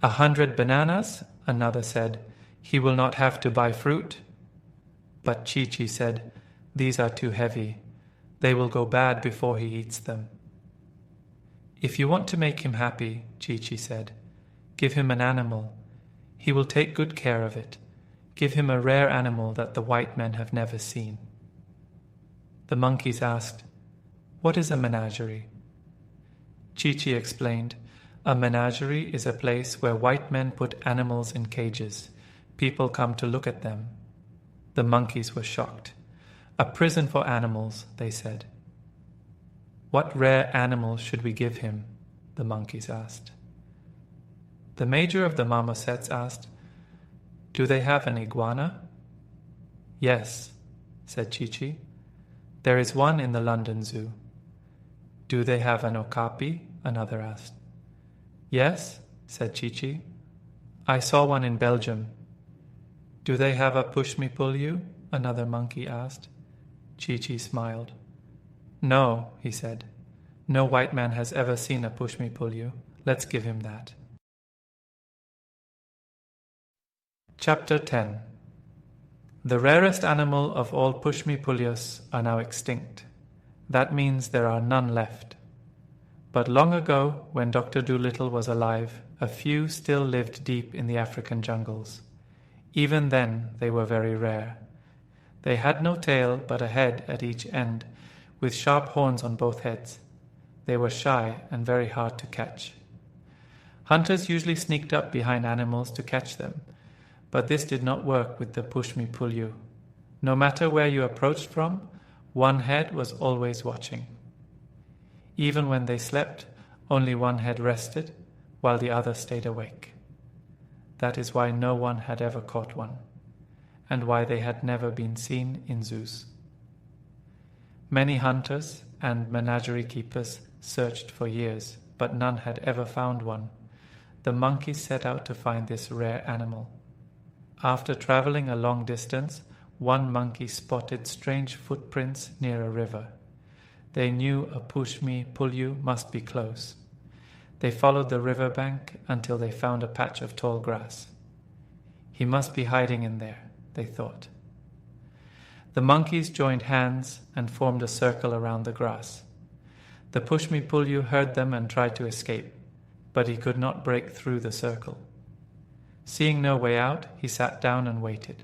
100 bananas, another said. He will not have to buy fruit. But Chi-Chi said, "These are too heavy. They will go bad before he eats them." "If you want to make him happy," Chi-Chi said, "give him an animal. He will take good care of it. Give him a rare animal that the white men have never seen." The monkeys asked, "What is a menagerie?" Chi-Chi explained, "A menagerie is a place where white men put animals in cages. People come to look at them." The monkeys were shocked. "A prison for animals," they said. "What rare animal should we give him?" the monkeys asked. The major of the marmosets asked, "Do they have an iguana?" "Yes," said Chi-Chi. "There is one in the London Zoo." "Do they have an okapi?" another asked. "Yes," said Chi-Chi. "I saw one in Belgium." "Do they have a push-me-pull-you?" another monkey asked. Chi-Chi smiled. "No," he said. "No white man has ever seen a push-me-pull-you. Let's give him that." Chapter 10. The rarest animal of all push-me-pull-yus are now extinct. That means there are none left. But long ago, when Dr. Dolittle was alive, a few still lived deep in the African jungles. Even then, they were very rare. They had no tail but a head at each end, with sharp horns on both heads. They were shy and very hard to catch. Hunters usually sneaked up behind animals to catch them, but this did not work with the push-me-pull-you. No matter where you approached from, one head was always watching. Even when they slept, only one head rested, while the other stayed awake. That is why no one had ever caught one, and why they had never been seen in zoos. Many hunters and menagerie keepers searched for years, but none had ever found one. The monkeys set out to find this rare animal. After traveling a long distance, one monkey spotted strange footprints near a river. They knew a push-me-pull-you must be close. They followed the riverbank until they found a patch of tall grass. "He must be hiding in there," they thought. The monkeys joined hands and formed a circle around the grass. The push-me-pull-you heard them and tried to escape, but he could not break through the circle. Seeing no way out, he sat down and waited.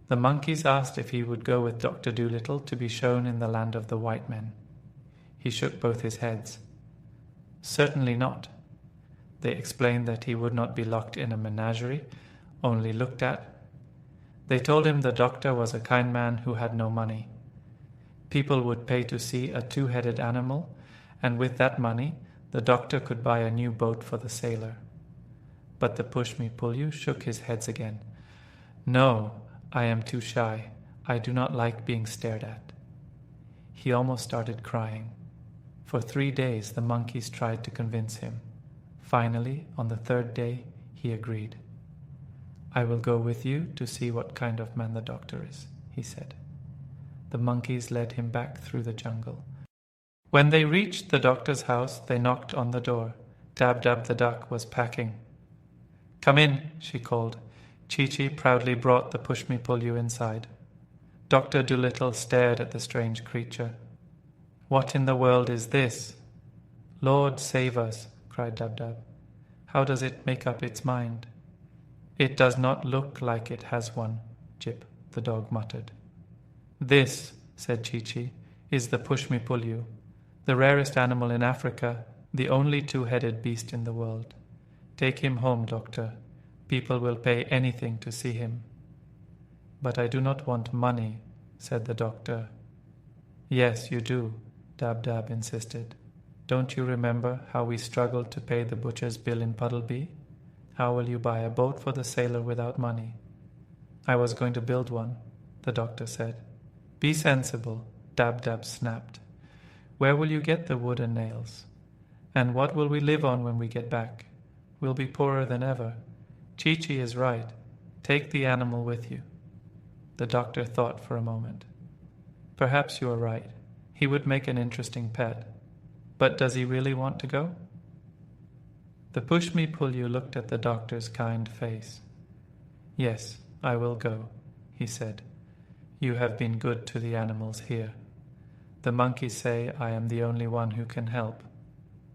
The monkeys asked if he would go with Dr. Dolittle to be shown in the land of the white men. He shook both his heads. "Certainly not." They explained that he would not be locked in a menagerie, only looked at. They told him the doctor was a kind man who had no money. People would pay to see a two-headed animal, and with that money, the doctor could buy a new boat for the sailor. But the push-me-pull-you shook his heads again. "No, I am too shy. I do not like being stared at." He almost started crying. For 3 days the monkeys tried to convince him. Finally, on the 3rd day, he agreed. "I will go with you to see what kind of man the doctor is," he said. The monkeys led him back through the jungle. When they reached the doctor's house, they knocked on the door. Dab-Dab the duck was packing. "Come in," she called. Chi-Chi proudly brought the push-me-pull-you inside. Dr. Dolittle stared at the strange creature. "What in the world is this?" "Lord save us," cried Dab-Dab. "How does it make up its mind?" "It does not look like it has one," Jip, the dog, muttered. "This," said Chi-Chi, "is the push-me-pull-you, the rarest animal in Africa, the only two-headed beast in the world. Take him home, doctor. People will pay anything to see him. But I do not want money, said the doctor. Yes, you do, Dab-Dab insisted. Don't you remember how we struggled to pay the butcher's bill in Puddleby? How will you buy a boat for the sailor without money? I was going to build one, the doctor said. Be sensible, Dab-Dab snapped. Where will you get the wood and nails? And what will we live on when we get back? We'll be poorer than ever. Chi-Chi is right. Take the animal with you. The doctor thought for a moment. Perhaps you are right. He would make an interesting pet. But does he really want to go? The push-me-pull-you looked at the doctor's kind face. Yes, I will go, he said. You have been good to the animals here. The monkeys say I am the only one who can help.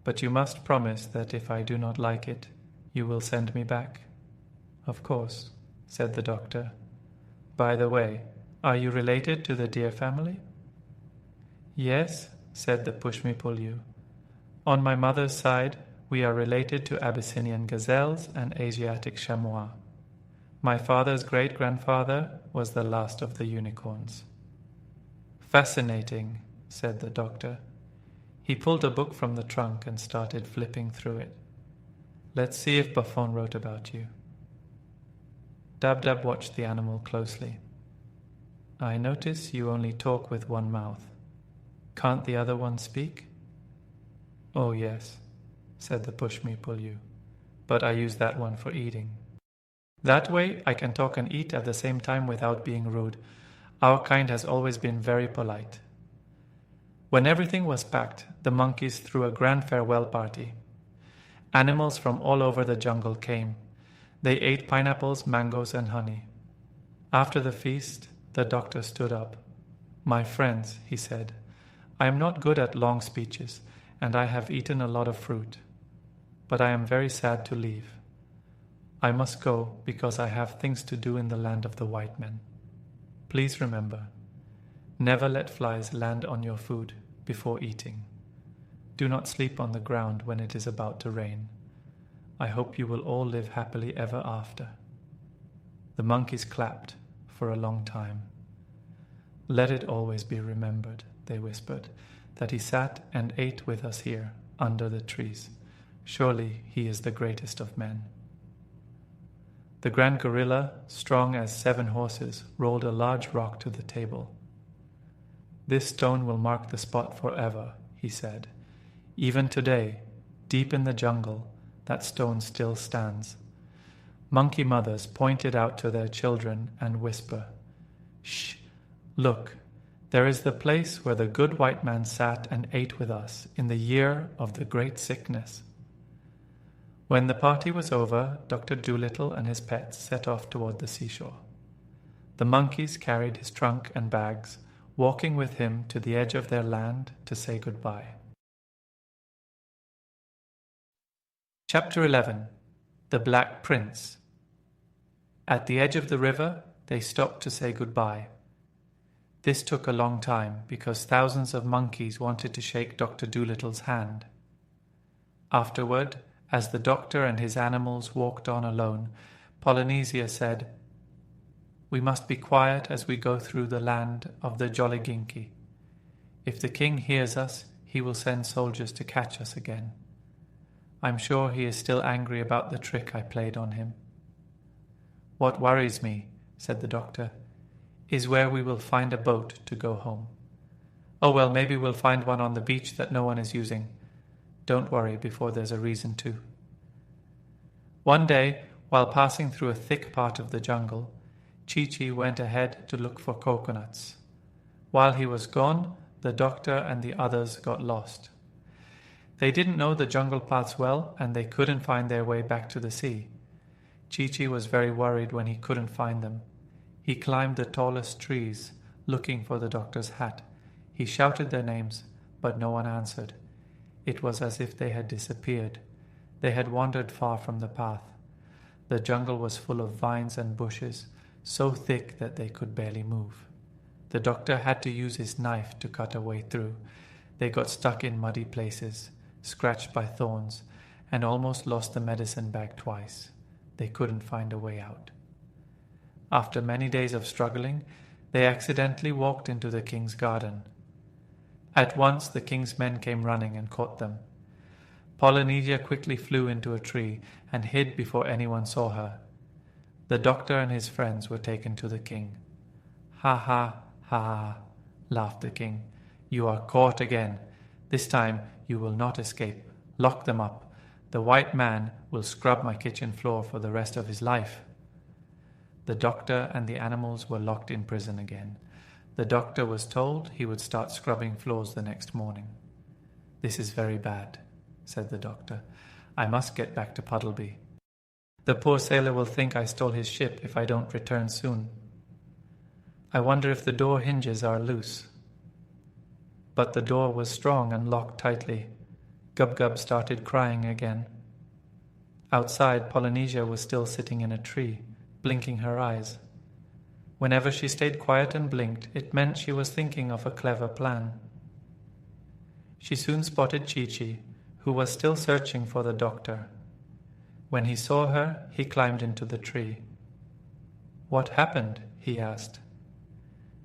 But you must promise that if I do not like it, you will send me back. Of course, said the doctor. By the way, are you related to the deer family? Yes, said the push-me-pull-you. On my mother's side, we are related to Abyssinian gazelles and Asiatic chamois. My father's great-grandfather was the last of the unicorns. Fascinating, said the doctor. He pulled a book from the trunk and started flipping through it. Let's see if Buffon wrote about you. Dab-Dab watched the animal closely. I notice you only talk with one mouth. Can't the other one speak? Oh yes, said the push-me-pull-you, but I use that one for eating. That way I can talk and eat at the same time without being rude. Our kind has always been very polite. When everything was packed, the monkeys threw a grand farewell party. Animals from all over the jungle came. They ate pineapples, mangoes, and honey. After the feast, the doctor stood up. My friends, he said, I am not good at long speeches, and I have eaten a lot of fruit. But I am very sad to leave. I must go because I have things to do in the land of the white men. Please remember, never let flies land on your food before eating. Do not sleep on the ground when it is about to rain. I hope you will all live happily ever after. The monkeys clapped for a long time. Let it always be remembered, they whispered, that he sat and ate with us here, under the trees. Surely he is the greatest of men. The grand gorilla, strong as 7 horses, rolled a large rock to the table. This stone will mark the spot forever, he said. Even today, deep in the jungle, that stone still stands. Monkey mothers point it out to their children and whisper, Shh, look, there is the place where the good white man sat and ate with us in the year of the great sickness. When the party was over, Dr. Dolittle and his pets set off toward the seashore. The monkeys carried his trunk and bags, walking with him to the edge of their land to say goodbye. Chapter 11. The Black Prince. At the edge of the river, they stopped to say goodbye. This took a long time because thousands of monkeys wanted to shake Dr. Dolittle's hand. Afterward, as the doctor and his animals walked on alone, Polynesia said, We must be quiet as we go through the land of the Jolliginki. If the king hears us, he will send soldiers to catch us again. I'm sure he is still angry about the trick I played on him. What worries me, said the doctor, is where we will find a boat to go home. Oh well, maybe we'll find one on the beach that no one is using. Don't worry before there's a reason to. One day, while passing through a thick part of the jungle, Chi-Chi went ahead to look for coconuts. While he was gone, the doctor and the others got lost. They didn't know the jungle paths well, and they couldn't find their way back to the sea. Chi-Chi was very worried when he couldn't find them. He climbed the tallest trees, looking for the doctor's hat. He shouted their names, but no one answered. It was as if they had disappeared. They had wandered far from the path. The jungle was full of vines and bushes, so thick that they could barely move. The doctor had to use his knife to cut a way through. They got stuck in muddy places, scratched by thorns, and almost lost the medicine bag twice. They couldn't find a way out. After many days of struggling, they accidentally walked into the king's garden. At once the king's men came running and caught them. Polynesia quickly flew into a tree and hid before anyone saw her. The doctor and his friends were taken to the king. "Ha ha ha," laughed the king. "You are caught again. This time you will not escape. Lock them up. The white man will scrub my kitchen floor for the rest of his life." The doctor and the animals were locked in prison again. The doctor was told he would start scrubbing floors the next morning. "This is very bad," said the doctor. "I must get back to Puddleby. The poor sailor will think I stole his ship if I don't return soon. I wonder if the door hinges are loose." But the door was strong and locked tightly. Gub-Gub started crying again. Outside, Polynesia was still sitting in a tree, blinking her eyes. Whenever she stayed quiet and blinked, it meant she was thinking of a clever plan. She soon spotted Chi-Chi, who was still searching for the doctor. When he saw her, he climbed into the tree. "What happened?" he asked.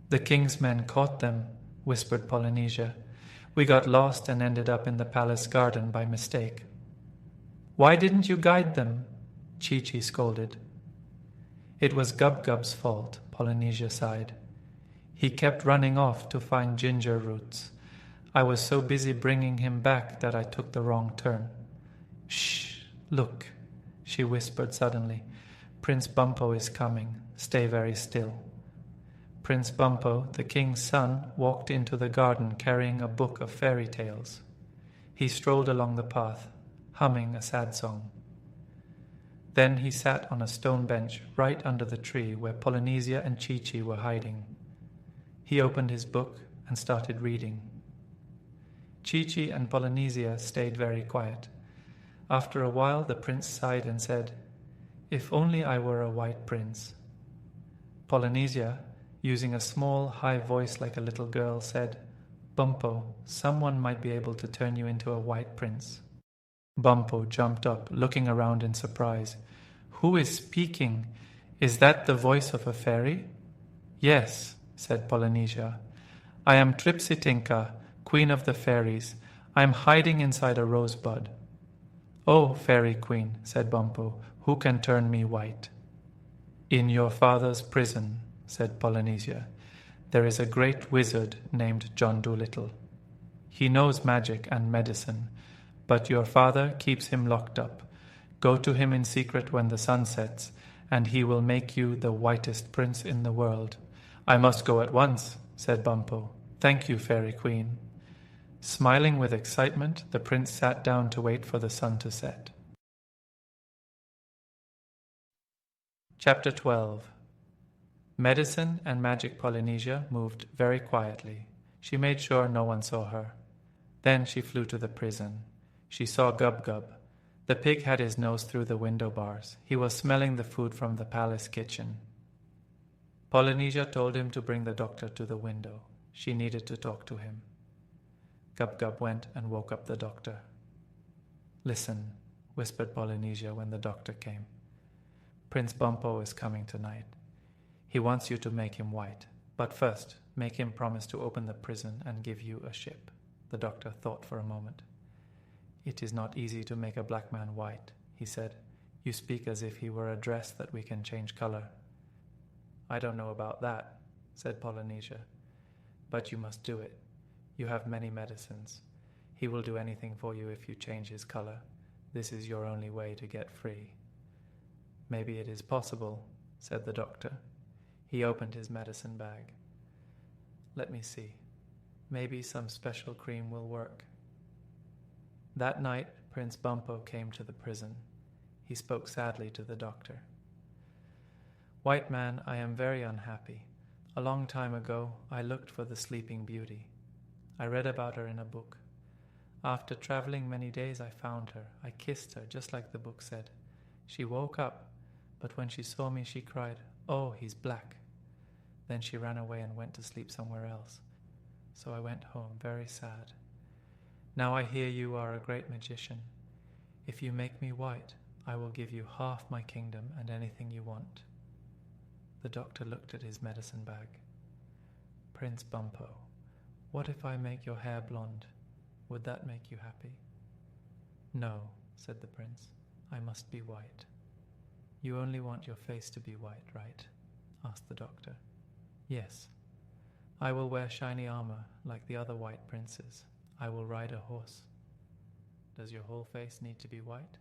"The king's men caught them," whispered Polynesia. "We got lost and ended up in the palace garden by mistake." "Why didn't you guide them?" Chi-Chi scolded. "It was Gub-Gub's fault," Polynesia sighed. "He kept running off to find ginger roots. I was so busy bringing him back that I took the wrong turn." "Shh! Look!" she whispered suddenly. "Prince Bumpo is coming. Stay very still." Prince Bumpo, the king's son, walked into the garden carrying a book of fairy tales. He strolled along the path, humming a sad song. Then he sat on a stone bench right under the tree where Polynesia and Chi-Chi were hiding. He opened his book and started reading. Chi-Chi and Polynesia stayed very quiet. After a while, the prince sighed and said, "If only I were a white prince." Polynesia, using a small, high voice like a little girl, said, "Bumpo, someone might be able to turn you into a white prince." Bumpo jumped up, looking around in surprise. "Who is speaking? Is that the voice of a fairy?" "Yes," said Polynesia. "I am Tripsitinka, queen of the fairies. I am hiding inside a rosebud." "Oh, fairy queen," said Bumpo, "who can turn me white?" "In your father's prison," said Polynesia, "there is a great wizard named John Dolittle. He knows magic and medicine, but your father keeps him locked up. Go to him in secret when the sun sets, and he will make you the whitest prince in the world." "I must go at once," said Bumpo. "Thank you, Fairy Queen." Smiling with excitement, the prince sat down to wait for the sun to set. Chapter 12. Medicine and Magic Polynesia moved very quietly. She made sure no one saw her. Then she flew to the prison. She saw Gub-Gub. The pig had his nose through the window bars. He was smelling the food from the palace kitchen. Polynesia told him to bring the doctor to the window. She needed to talk to him. Gub-Gub went and woke up the doctor. "Listen," whispered Polynesia when the doctor came. "Prince Bumpo is coming tonight. He wants you to make him white. But first, make him promise to open the prison and give you a ship." The doctor thought for a moment. "It is not easy to make a black man white," he said. "You speak as if he were a dress that we can change color." "I don't know about that," said Polynesia. "But you must do it. You have many medicines. He will do anything for you if you change his color. This is your only way to get free." "Maybe it is possible," said the doctor. He opened his medicine bag. "Let me see. Maybe some special cream will work." That night, Prince Bumpo came to the prison. He spoke sadly to the doctor. "White man, I am very unhappy. A long time ago, I looked for the Sleeping Beauty. I read about her in a book. After traveling many days, I found her. I kissed her, just like the book said. She woke up, but when she saw me, she cried, 'Oh, he's black.' Then she ran away and went to sleep somewhere else. So I went home, very sad. Now I hear you are a great magician. If you make me white, I will give you half my kingdom and anything you want. The doctor looked at his medicine bag. Prince Bumpo, what if I make your hair blonde? Would that make you happy? No, said the prince. I must be white. You only want your face to be white, right? Asked the doctor. Yes. I will wear shiny armor like the other white princes. I will ride a horse. Does your whole face need to be white?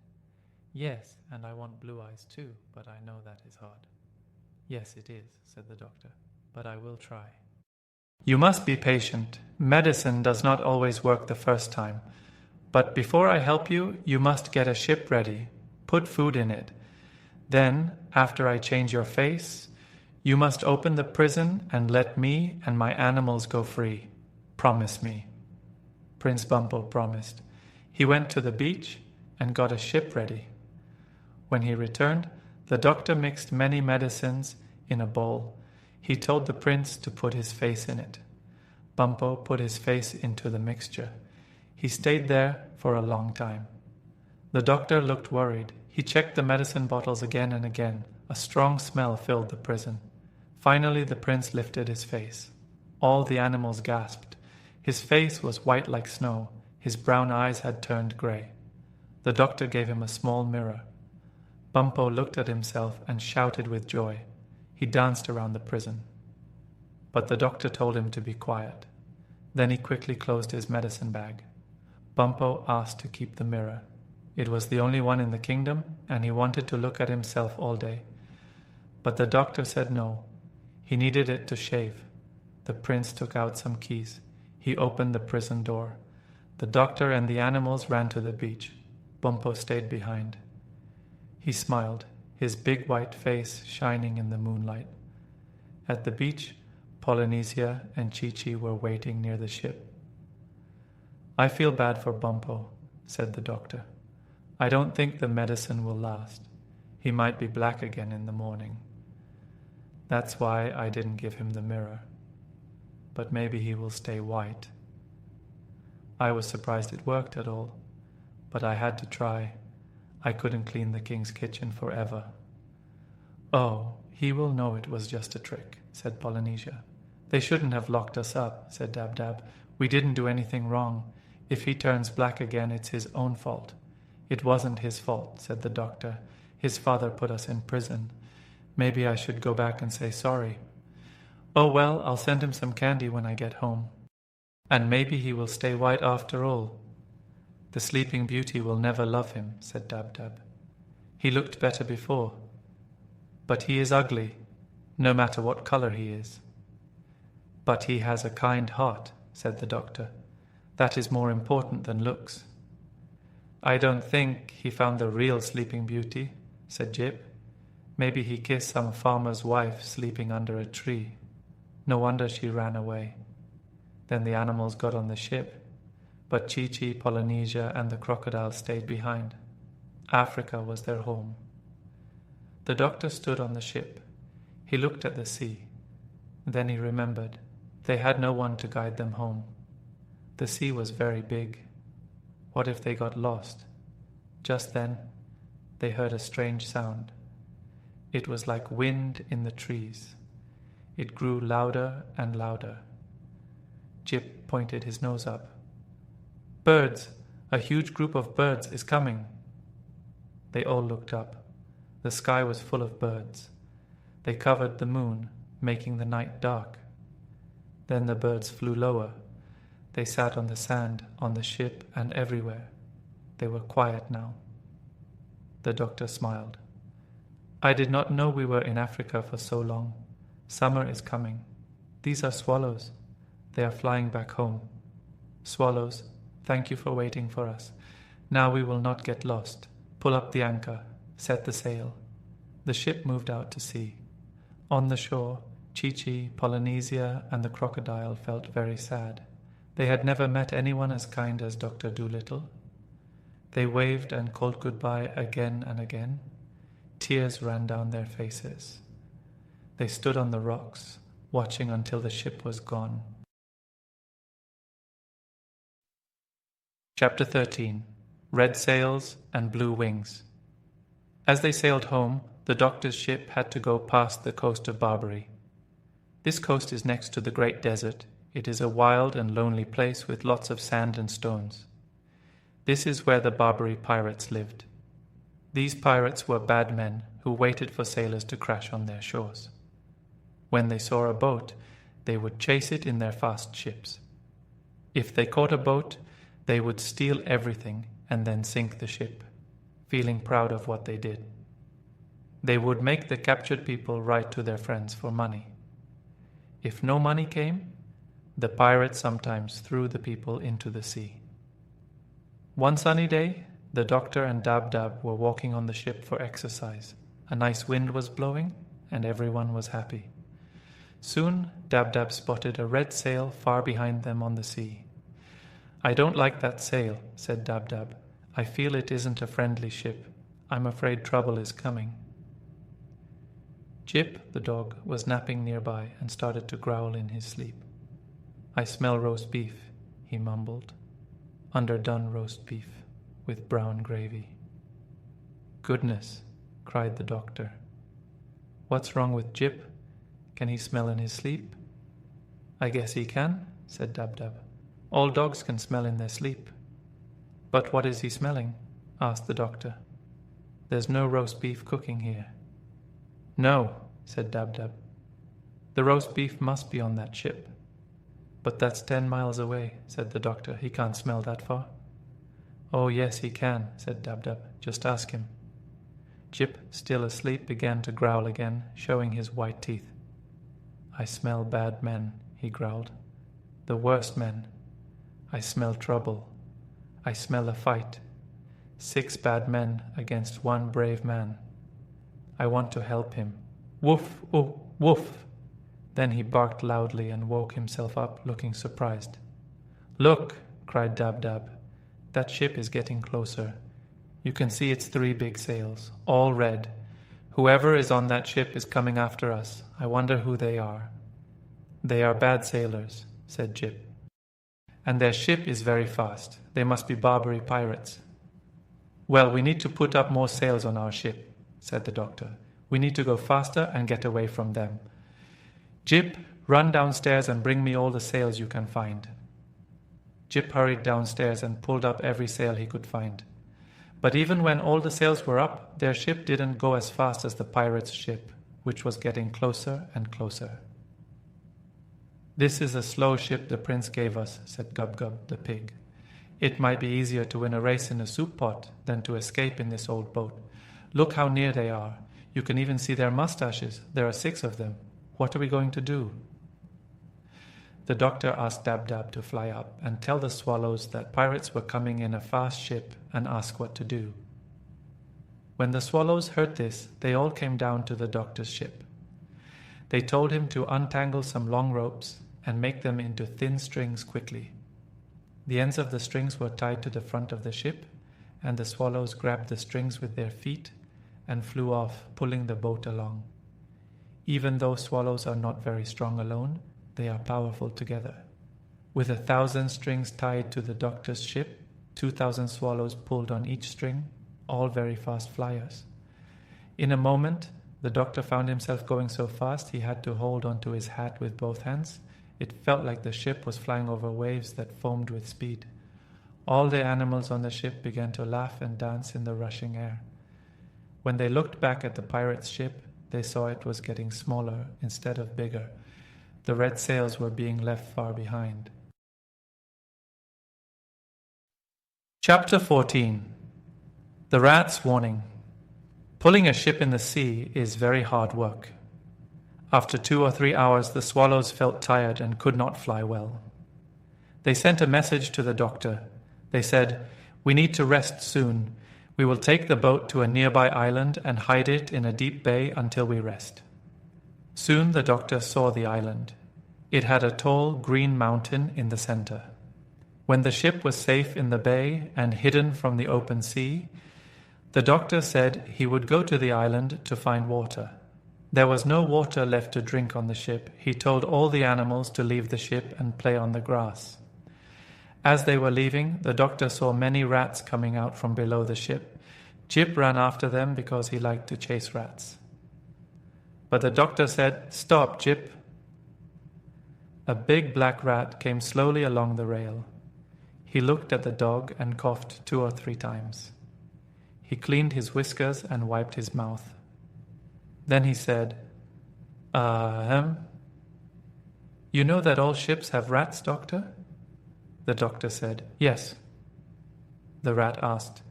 Yes, and I want blue eyes too, but I know that is hard. Yes, it is, said the doctor, but I will try. You must be patient. Medicine does not always work the first time. But before I help you, you must get a ship ready. Put food in it. Then, after I change your face, you must open the prison and let me and my animals go free. Promise me. Prince Bumpo promised. He went to the beach and got a ship ready. When he returned, the doctor mixed many medicines in a bowl. He told the prince to put his face in it. Bumpo put his face into the mixture. He stayed there for a long time. The doctor looked worried. He checked the medicine bottles again and again. A strong smell filled the prison. Finally, the prince lifted his face. All the animals gasped. His face was white like snow. His brown eyes had turned grey. The doctor gave him a small mirror. Bumpo looked at himself and shouted with joy. He danced around the prison. But the doctor told him to be quiet. Then he quickly closed his medicine bag. Bumpo asked to keep the mirror. It was the only one in the kingdom, and he wanted to look at himself all day. But the doctor said no. He needed it to shave. The prince took out some keys. He opened the prison door. The doctor and the animals ran to the beach. Bumpo stayed behind. He smiled, his big white face shining in the moonlight. At the beach, Polynesia and Chi-Chi were waiting near the ship. I feel bad for Bumpo, said the doctor. I don't think the medicine will last. He might be black again in the morning. That's why I didn't give him the mirror. But maybe he will stay white. I was surprised it worked at all, but I had to try. I couldn't clean the king's kitchen forever. Oh, he will know it was just a trick, said Polynesia. They shouldn't have locked us up, said Dab-Dab. We didn't do anything wrong. If he turns black again, it's his own fault. It wasn't his fault, said the doctor. His father put us in prison. Maybe I should go back and say sorry. Oh well, I'll send him some candy when I get home. And maybe he will stay white after all. The Sleeping Beauty will never love him, said Dab-Dab. He looked better before. But he is ugly, no matter what color he is. But he has a kind heart, said the doctor. That is more important than looks. I don't think he found the real Sleeping Beauty, said Jip. Maybe he kissed some farmer's wife sleeping under a tree. No wonder she ran away. Then the animals got on the ship, but Chi-Chi, Polynesia, and the crocodile stayed behind. Africa was their home. The doctor stood on the ship. He looked at the sea. Then he remembered. They had no one to guide them home. The sea was very big. What if they got lost? Just then, they heard a strange sound. It was like wind in the trees. It grew louder and louder. Jip pointed his nose up. Birds! A huge group of birds is coming. They all looked up. The sky was full of birds. They covered the moon, making the night dark. Then the birds flew lower. They sat on the sand, on the ship, and everywhere. They were quiet now. The doctor smiled. I did not know we were in Africa for so long. Summer is coming. These are swallows. They are flying back home. Swallows, thank you for waiting for us. Now we will not get lost. Pull up the anchor. Set the sail. The ship moved out to sea. On the shore, Chi-Chi, Polynesia, and the crocodile felt very sad. They had never met anyone as kind as Dr. Dolittle. They waved and called goodbye again and again. Tears ran down their faces. They stood on the rocks, watching until the ship was gone. Chapter 13. Red Sails and Blue Wings. As they sailed home, the doctor's ship had to go past the coast of Barbary. This coast is next to the Great Desert. It is a wild and lonely place with lots of sand and stones. This is where the Barbary pirates lived. These pirates were bad men who waited for sailors to crash on their shores. When they saw a boat, they would chase it in their fast ships. If they caught a boat, they would steal everything and then sink the ship, feeling proud of what they did. They would make the captured people write to their friends for money. If no money came, the pirates sometimes threw the people into the sea. One sunny day, the doctor and Dab-Dab were walking on the ship for exercise. A nice wind was blowing, and everyone was happy. Soon, Dab-Dab spotted a red sail far behind them on the sea. "I don't like that sail," said Dab-Dab. "I feel it isn't a friendly ship. I'm afraid trouble is coming." Jip, the dog, was napping nearby and started to growl in his sleep. "I smell roast beef," he mumbled. "Underdone roast beef with brown gravy." "Goodness," cried the doctor. "What's wrong with Jip? Can he smell in his sleep?" "I guess he can," said Dab-Dab. "All dogs can smell in their sleep." "But what is he smelling?" asked the doctor. "There's no roast beef cooking here." "No," said Dab-Dab. "The roast beef must be on that ship." "But that's 10 miles away," said the doctor. "He can't smell that far." "Oh, yes, he can," said Dab-Dab. "Just ask him." Jip, still asleep, began to growl again, showing his white teeth. "I smell bad men," he growled. "The worst men. I smell trouble. I smell a fight. 6 bad men against 1 brave man. I want to help him. Woof, oh, woof!" Then he barked loudly and woke himself up, looking surprised. "Look!" cried Dab-Dab. "That ship is getting closer. You can see its 3 big sails, all red. Whoever is on that ship is coming after us. I wonder who they are." "They are bad sailors," said Jip. "And their ship is very fast. They must be Barbary pirates." "Well, we need to put up more sails on our ship," said the doctor. "We need to go faster and get away from them. Jip, run downstairs and bring me all the sails you can find." Jip hurried downstairs and pulled up every sail he could find. But even when all the sails were up, their ship didn't go as fast as the pirates' ship, which was getting closer and closer. "This is a slow ship the prince gave us," said Gub-Gub, the pig. "It might be easier to win a race in a soup pot than to escape in this old boat. Look how near they are. You can even see their mustaches. There are 6 of them. What are we going to do?" The doctor asked Dab-Dab to fly up and tell the swallows that pirates were coming in a fast ship and ask what to do. When the swallows heard this, they all came down to the doctor's ship. They told him to untangle some long ropes and make them into thin strings quickly. The ends of the strings were tied to the front of the ship, and the swallows grabbed the strings with their feet and flew off, pulling the boat along. Even though swallows are not very strong alone, they are powerful together. With 1,000 strings tied to the doctor's ship, 2,000 swallows pulled on each string, all very fast flyers. In a moment, the doctor found himself going so fast he had to hold onto his hat with both hands. It felt like the ship was flying over waves that foamed with speed. All the animals on the ship began to laugh and dance in the rushing air. When they looked back at the pirate's ship, they saw it was getting smaller instead of bigger. The red sails were being left far behind. Chapter 14. The Rat's Warning. Pulling a ship in the sea is very hard work. After 2 or 3 hours, the swallows felt tired and could not fly well. They sent a message to the doctor. They said, "We need to rest soon. We will take the boat to a nearby island and hide it in a deep bay until we rest." Soon the doctor saw the island. It had a tall green mountain in the center. When the ship was safe in the bay and hidden from the open sea, the doctor said he would go to the island to find water. There was no water left to drink on the ship. He told all the animals to leave the ship and play on the grass. As they were leaving, the doctor saw many rats coming out from below the ship. Jip ran after them because he liked to chase rats. But the doctor said, "Stop, Jip." A big black rat came slowly along the rail. He looked at the dog and coughed 2 or 3 times. He cleaned his whiskers and wiped his mouth. Then he said, You know that all ships have rats, Doctor?" The doctor said, "Yes." The rat asked,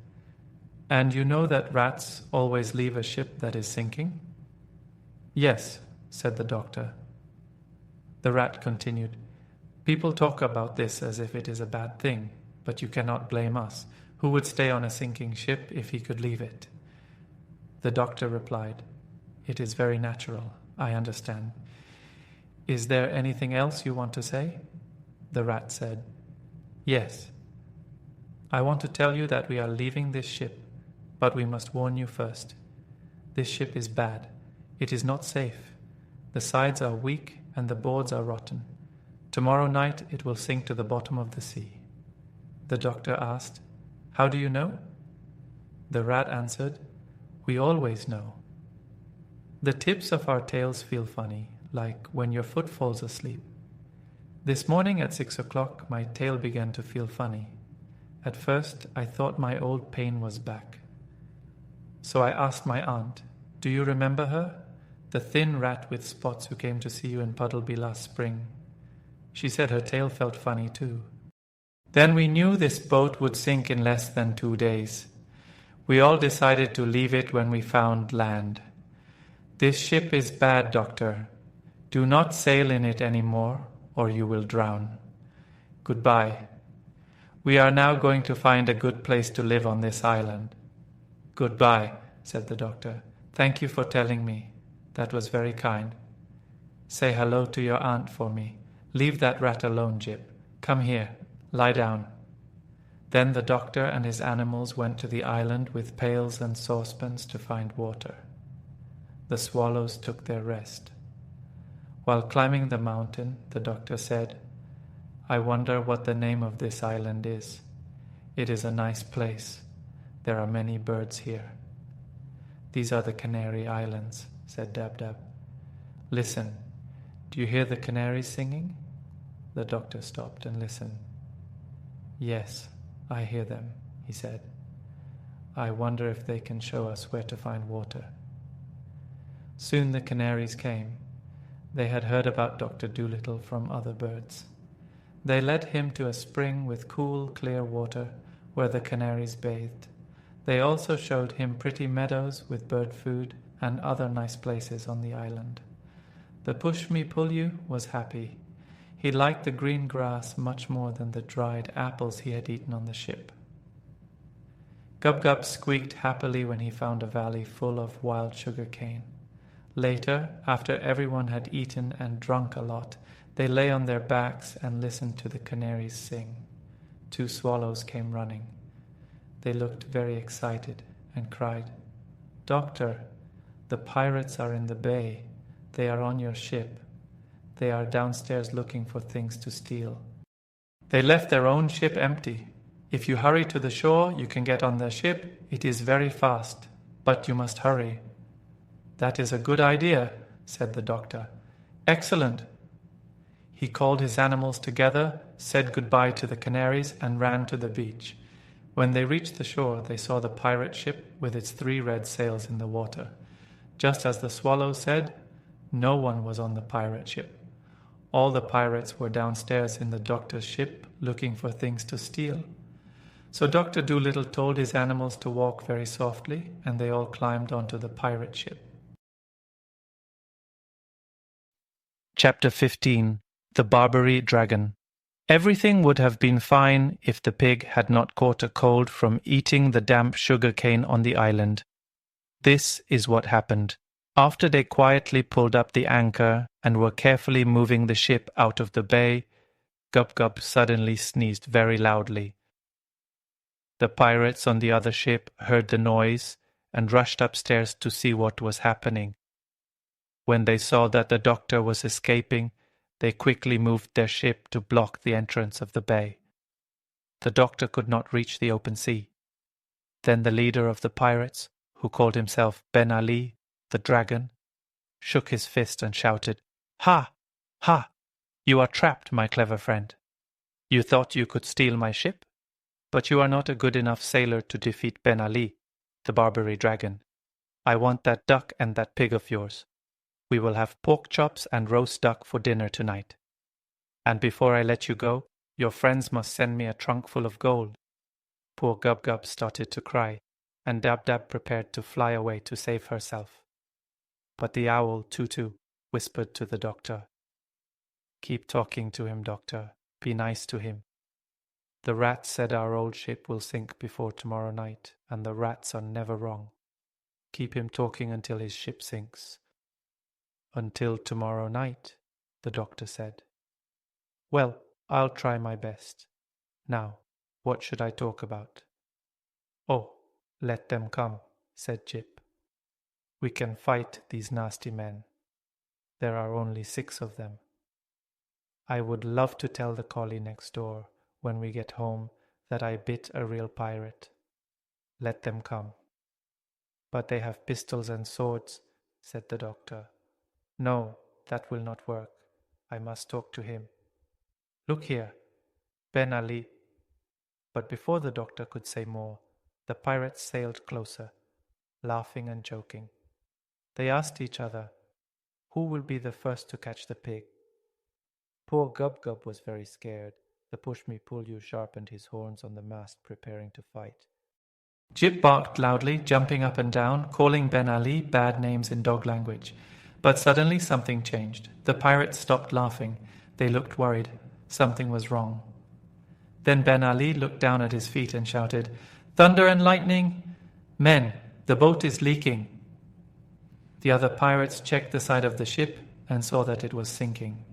"And you know that rats always leave a ship that is sinking?" "Yes," said the doctor. The rat continued, "People talk about this as if it is a bad thing, but you cannot blame us. Who would stay on a sinking ship if he could leave it?" The doctor replied, "It is very natural. I understand. Is there anything else you want to say?" The rat said, "Yes. I want to tell you that we are leaving this ship, but we must warn you first. This ship is bad. It is not safe. The sides are weak and the boards are rotten. Tomorrow night it will sink to the bottom of the sea." The doctor asked, "How do you know?" The rat answered, "We always know. The tips of our tails feel funny, like when your foot falls asleep. This morning at 6 o'clock my tail began to feel funny. At first I thought my old pain was back. So I asked my aunt, 'Do you remember her? The thin rat with spots who came to see you in Puddleby last spring?' She said her tail felt funny too. Then we knew this boat would sink in less than 2 days. We all decided to leave it when we found land. This ship is bad, Doctor. Do not sail in it anymore, or you will drown. Goodbye. We are now going to find a good place to live on this island." "Goodbye," said the doctor. "Thank you for telling me. That was very kind. Say hello to your aunt for me. Leave that rat alone, Jip. Come here. Lie down." Then the doctor and his animals went to the island with pails and saucepans to find water. The swallows took their rest. While climbing the mountain, the doctor said, "I wonder what the name of this island is. It is a nice place. There are many birds here." "These are the Canary Islands," said Dab-Dab. "Listen, do you hear the canaries singing?" The doctor stopped and listened. "Yes, I hear them," he said. "I wonder if they can show us where to find water." Soon the canaries came. They had heard about Dr. Dolittle from other birds. They led him to a spring with cool, clear water where the canaries bathed. They also showed him pretty meadows with bird food and other nice places on the island. The push-me-pull-you was happy. He liked the green grass much more than the dried apples he had eaten on the ship. Gub-Gub squeaked happily when he found a valley full of wild sugar cane. Later, after everyone had eaten and drunk a lot, they lay on their backs and listened to the canaries sing. 2 swallows came running. They looked very excited and cried, "Doctor, the pirates are in the bay. They are on your ship. They are downstairs looking for things to steal. They left their own ship empty. If you hurry to the shore, you can get on their ship. It is very fast, but you must hurry." "That is a good idea," said the doctor. "Excellent." He called his animals together, said goodbye to the canaries, and ran to the beach. When they reached the shore, they saw the pirate ship with its 3 red sails in the water. Just as the swallow said, no one was on the pirate ship. All the pirates were downstairs in the doctor's ship looking for things to steal. So Dr. Dolittle told his animals to walk very softly, and they all climbed onto the pirate ship. Chapter 15. The Barbary Dragon. Everything would have been fine if the pig had not caught a cold from eating the damp sugar cane on the island. This is what happened. After they quietly pulled up the anchor and were carefully moving the ship out of the bay, Gub-Gub suddenly sneezed very loudly. The pirates on the other ship heard the noise and rushed upstairs to see what was happening. When they saw that the doctor was escaping, they quickly moved their ship to block the entrance of the bay. The doctor could not reach the open sea. Then the leader of the pirates, who called himself Ben Ali, the dragon, shook his fist and shouted, "Ha! Ha! You are trapped, my clever friend. You thought you could steal my ship? But you are not a good enough sailor to defeat Ben Ali, the Barbary dragon. I want that duck and that pig of yours. We will have pork chops and roast duck for dinner tonight. And before I let you go, your friends must send me a trunk full of gold." Poor Gub Gub started to cry, and Dab Dab prepared to fly away to save herself. But the owl, Tutu, whispered to the doctor, "Keep talking to him, doctor. Be nice to him. The rats said our old ship will sink before tomorrow night, and the rats are never wrong. Keep him talking until his ship sinks." "Until tomorrow night," the doctor said. "Well, I'll try my best. Now, what should I talk about?" "Oh, let them come," said Jip. "We can fight these nasty men. There are only 6 of them. I would love to tell the collie next door, when we get home, that I bit a real pirate. Let them come." "But they have pistols and swords," said the doctor. "No, that will not work. I must talk to him. Look here, Ben Ali." But before the doctor could say more, the pirates sailed closer, laughing and joking. They asked each other, "Who will be the first to catch the pig?" Poor Gub Gub was very scared. The push-me-pull-you sharpened his horns on the mast, preparing to fight. Jip barked loudly, jumping up and down, calling Ben Ali bad names in dog language. But suddenly something changed. The pirates stopped laughing. They looked worried. Something was wrong. Then Ben Ali looked down at his feet and shouted, "Thunder and lightning! Men, the boat is leaking!" The other pirates checked the side of the ship and saw that it was sinking.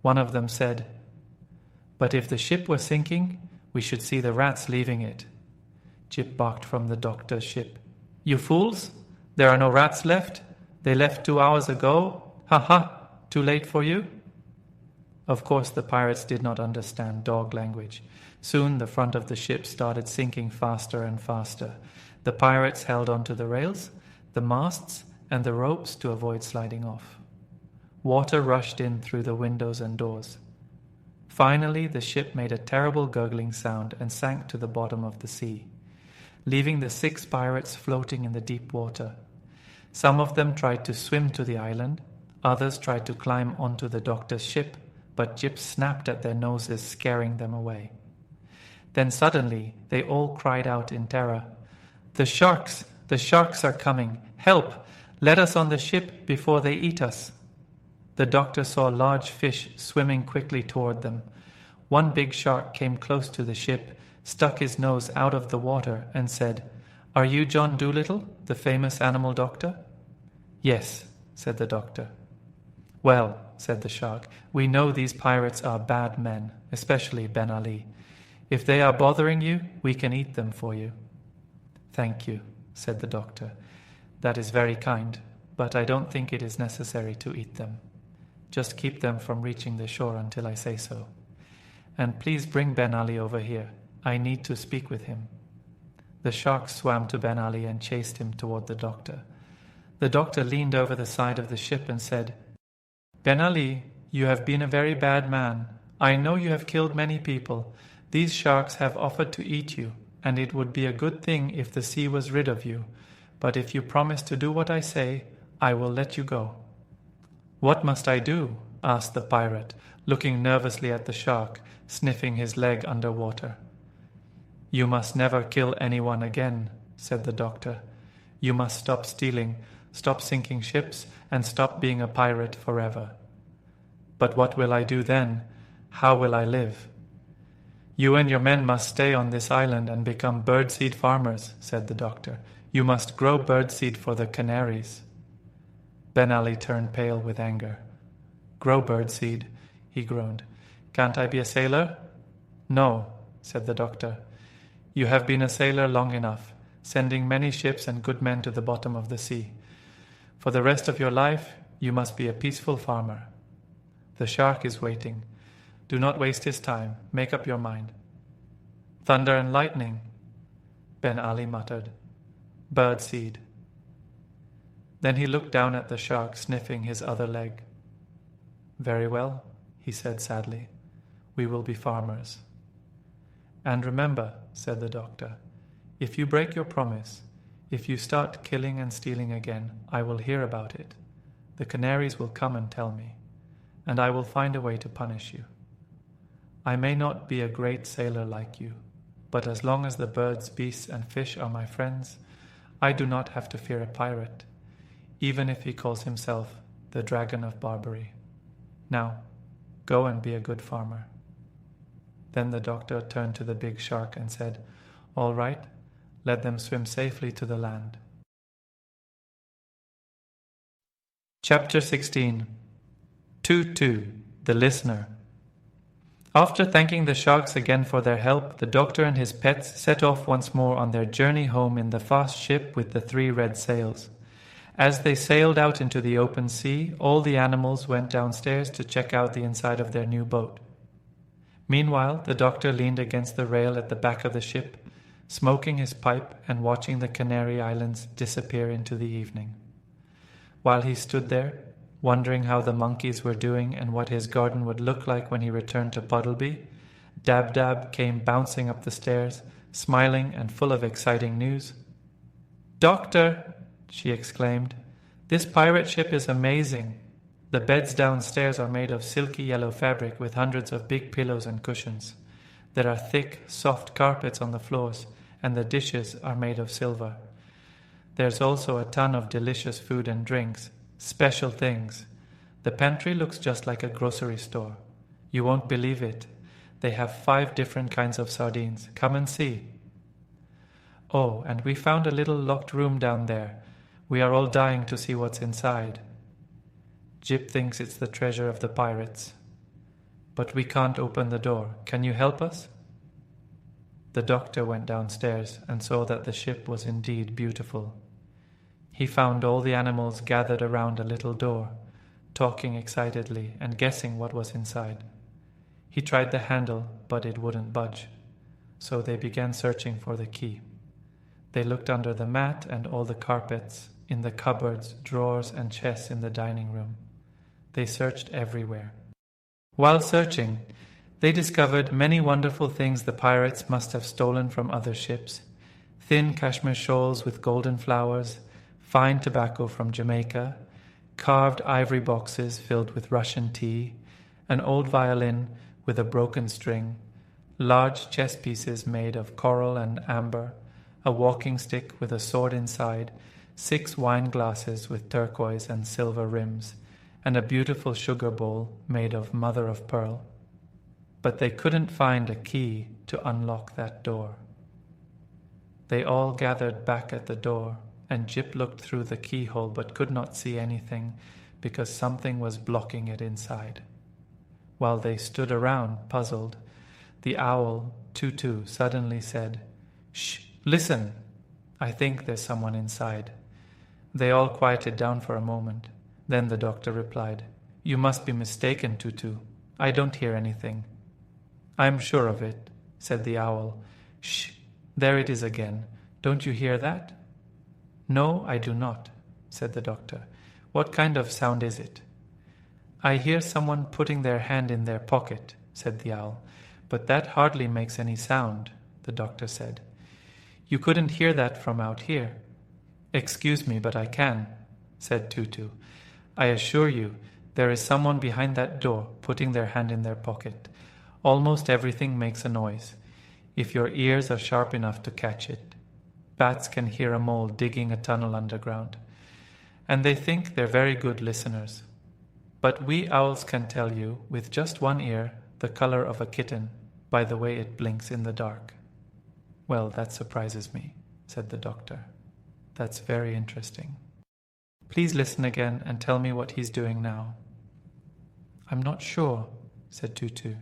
One of them said, "But if the ship were sinking, we should see the rats leaving it." Jip barked from the doctor's ship, "You fools! There are no rats left. They left 2 hours ago. Ha ha! Too late for you?" Of course, the pirates did not understand dog language. Soon the front of the ship started sinking faster and faster. The pirates held onto the rails, the masts, and the ropes to avoid sliding off. Water rushed in through the windows and doors. Finally, the ship made a terrible gurgling sound and sank to the bottom of the sea, leaving the 6 pirates floating in the deep water. Some of them tried to swim to the island, others tried to climb onto the doctor's ship, but Jip snapped at their noses, scaring them away. Then suddenly they all cried out in terror, "The sharks! The sharks are coming! Help! Let us on the ship before they eat us!" The doctor saw large fish swimming quickly toward them. One big shark came close to the ship, stuck his nose out of the water, and said, "Are you John Dolittle, the famous animal doctor?" "Yes," said the doctor. "Well," said the shark, "we know these pirates are bad men, especially Ben Ali. If they are bothering you, we can eat them for you." "Thank you," said the doctor. "That is very kind, but I don't think it is necessary to eat them. Just keep them from reaching the shore until I say so. And please bring Ben Ali over here. I need to speak with him." The shark swam to Ben Ali and chased him toward the doctor. The doctor leaned over the side of the ship and said, "Ben Ali, you have been a very bad man. I know you have killed many people. These sharks have offered to eat you, and it would be a good thing if the sea was rid of you. But if you promise to do what I say, I will let you go." "What must I do?" asked the pirate, looking nervously at the shark, sniffing his leg underwater. "You must never kill anyone again," said the doctor. "You must stop stealing, stop sinking ships, and stop being a pirate forever." "But what will I do then? How will I live?" "You and your men must stay on this island and become birdseed farmers," said the doctor. "You must grow birdseed for the canaries." Ben Ali turned pale with anger. "Grow birdseed," he groaned. "Can't I be a sailor?" "No," said the doctor. "You have been a sailor long enough, sending many ships and good men to the bottom of the sea. For the rest of your life, you must be a peaceful farmer. The shark is waiting. Do not waste his time. Make up your mind." "Thunder and lightning." Ben Ali muttered. Bird seed. Then he looked down at the shark sniffing his other leg. Very well, he said sadly. We will be farmers. And remember, said the doctor, if you break your promise, if you start killing and stealing again, I will hear about it. The canaries will come and tell me, and I will find a way to punish you. I may not be a great sailor like you, but as long as the birds, beasts, and fish are my friends, I do not have to fear a pirate, even if he calls himself the Dragon of Barbary. Now, go and be a good farmer. Then the doctor turned to the big shark and said, All right, let them swim safely to the land. Chapter 16. Tutu, the Listener. After thanking the sharks again for their help, the doctor and his pets set off once more on their journey home in the fast ship with the 3 red sails. As they sailed out into the open sea, all the animals went downstairs to check out the inside of their new boat. Meanwhile, the doctor leaned against the rail at the back of the ship, smoking his pipe and watching the Canary Islands disappear into the evening. While he stood there, wondering how the monkeys were doing and what his garden would look like when he returned to Puddleby, Dab-Dab came bouncing up the stairs, smiling and full of exciting news. "Doctor," she exclaimed, "this pirate ship is amazing. The beds downstairs are made of silky yellow fabric with hundreds of big pillows and cushions. There are thick, soft carpets on the floors, and the dishes are made of silver. There's also a ton of delicious food and drinks, special things. The pantry looks just like a grocery store. You won't believe it. They have 5 different kinds of sardines. Come and see. Oh, and we found a little locked room down there. We are all dying to see what's inside. Jip thinks it's the treasure of the pirates. But we can't open the door. Can you help us?" The doctor went downstairs and saw that the ship was indeed beautiful. He found all the animals gathered around a little door, talking excitedly and guessing what was inside. He tried the handle, but it wouldn't budge, so they began searching for the key. They looked under the mat and all the carpets, in the cupboards, drawers, and chests in the dining room. They searched everywhere. While searching, they discovered many wonderful things the pirates must have stolen from other ships: thin cashmere shawls with golden flowers, fine tobacco from Jamaica, carved ivory boxes filled with Russian tea, an old violin with a broken string, large chess pieces made of coral and amber, a walking stick with a sword inside, 6 wine glasses with turquoise and silver rims, and a beautiful sugar bowl made of mother of pearl. But they couldn't find a key to unlock that door. They all gathered back at the door, and Jip looked through the keyhole but could not see anything because something was blocking it inside. While they stood around, puzzled, the owl, Tutu, suddenly said, "Shh, listen! I think there's someone inside." They all quieted down for a moment. Then the doctor replied, "You must be mistaken, Tutu. I don't hear anything." "I'm sure of it," said the owl. "Shh, there it is again. Don't you hear that?" "No, I do not," said the doctor. "What kind of sound is it?" "I hear someone putting their hand in their pocket," said the owl. "But that hardly makes any sound," the doctor said. "You couldn't hear that from out here." "Excuse me, but I can," said Tutu. "I assure you, there is someone behind that door putting their hand in their pocket. Almost everything makes a noise, if your ears are sharp enough to catch it. Bats can hear a mole digging a tunnel underground, and they think they're very good listeners. But we owls can tell you, with just one ear, the color of a kitten by the way it blinks in the dark." "Well, that surprises me," said the doctor. "That's very interesting. Please listen again and tell me what he's doing now." "I'm not sure," said Tutu.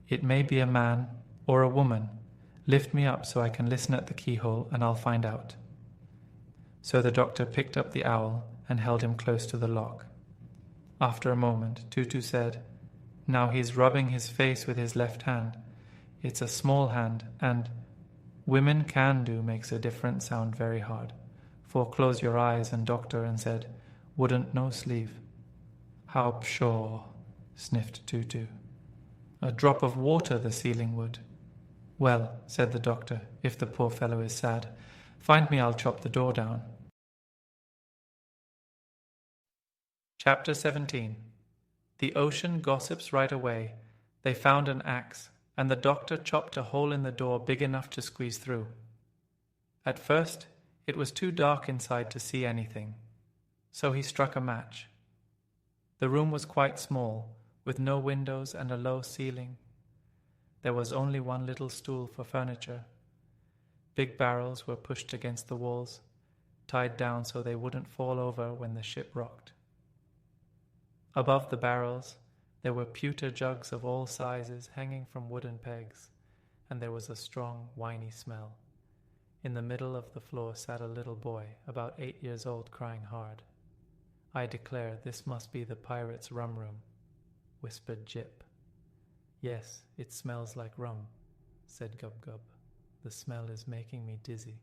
"It may be a man or a woman. Lift me up so I can listen at the keyhole and I'll find out." So the doctor picked up the owl and held him close to the lock. After a moment, Tutu said, "Now he's rubbing his face with his left hand. It's a small hand and..." women can do makes a different sound very hard. For close your eyes and doctor and said, wouldn't no sleeve. How pshaw, sniffed Tutu. A drop of water the ceiling would. Well, said the doctor, if the poor fellow is sad, find me I'll chop the door down. Chapter 17. The ocean gossips right away. They found an axe, and the doctor chopped a hole in the door big enough to squeeze through. At first, it was too dark inside to see anything, so he struck a match. The room was quite small, with no windows and a low ceiling. There was only one little stool for furniture. Big barrels were pushed against the walls, tied down so they wouldn't fall over when the ship rocked. Above the barrels, there were pewter jugs of all sizes hanging from wooden pegs, and there was a strong, winey smell. In the middle of the floor sat a little boy, about 8 years old, crying hard. I declare this must be the pirate's rum room, whispered Jip. Yes, it smells like rum, said Gub-Gub. The smell is making me dizzy.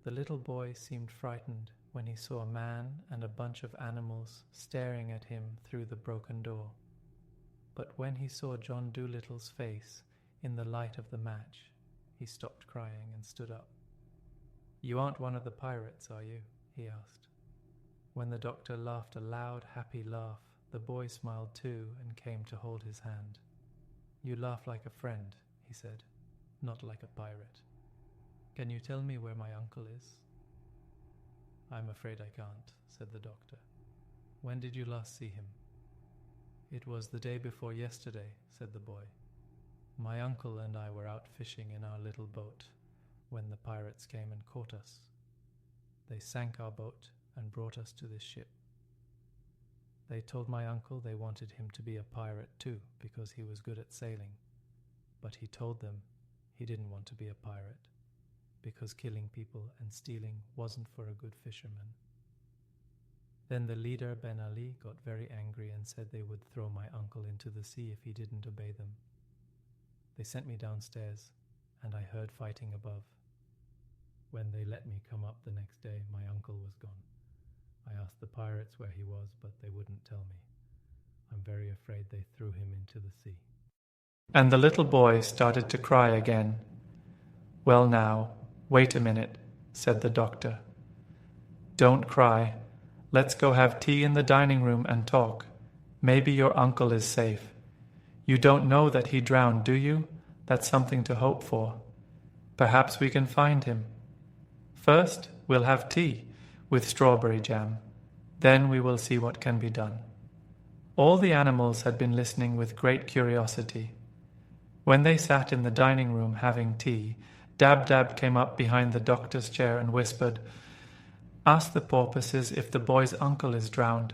The little boy seemed frightened when he saw a man and a bunch of animals staring at him through the broken door. But when he saw John Dolittle's face in the light of the match, he stopped crying and stood up. You aren't one of the pirates, are you? He asked. When the doctor laughed a loud, happy laugh, the boy smiled too and came to hold his hand. You laugh like a friend, he said, not like a pirate. Can you tell me where my uncle is? I'm afraid I can't, said the doctor. When did you last see him? It was the day before yesterday, said the boy. My uncle and I were out fishing in our little boat when the pirates came and caught us. They sank our boat and brought us to this ship. They told my uncle they wanted him to be a pirate too because he was good at sailing, but he told them he didn't want to be a pirate because killing people and stealing wasn't for a good fisherman. Then the leader Ben Ali got very angry and said they would throw my uncle into the sea if he didn't obey them. They sent me downstairs, and I heard fighting above. When they let me come up the next day, my uncle was gone. I asked the pirates where he was, but they wouldn't tell me. I'm very afraid they threw him into the sea. And the little boy started to cry again. Well now, wait a minute, said the doctor. Don't cry. Let's go have tea in the dining room and talk. Maybe your uncle is safe. You don't know that he drowned, do you? That's something to hope for. Perhaps we can find him. First, we'll have tea with strawberry jam. Then we will see what can be done. All the animals had been listening with great curiosity. When they sat in the dining room having tea, Dab-Dab came up behind the doctor's chair and whispered, Ask the porpoises if the boy's uncle is drowned.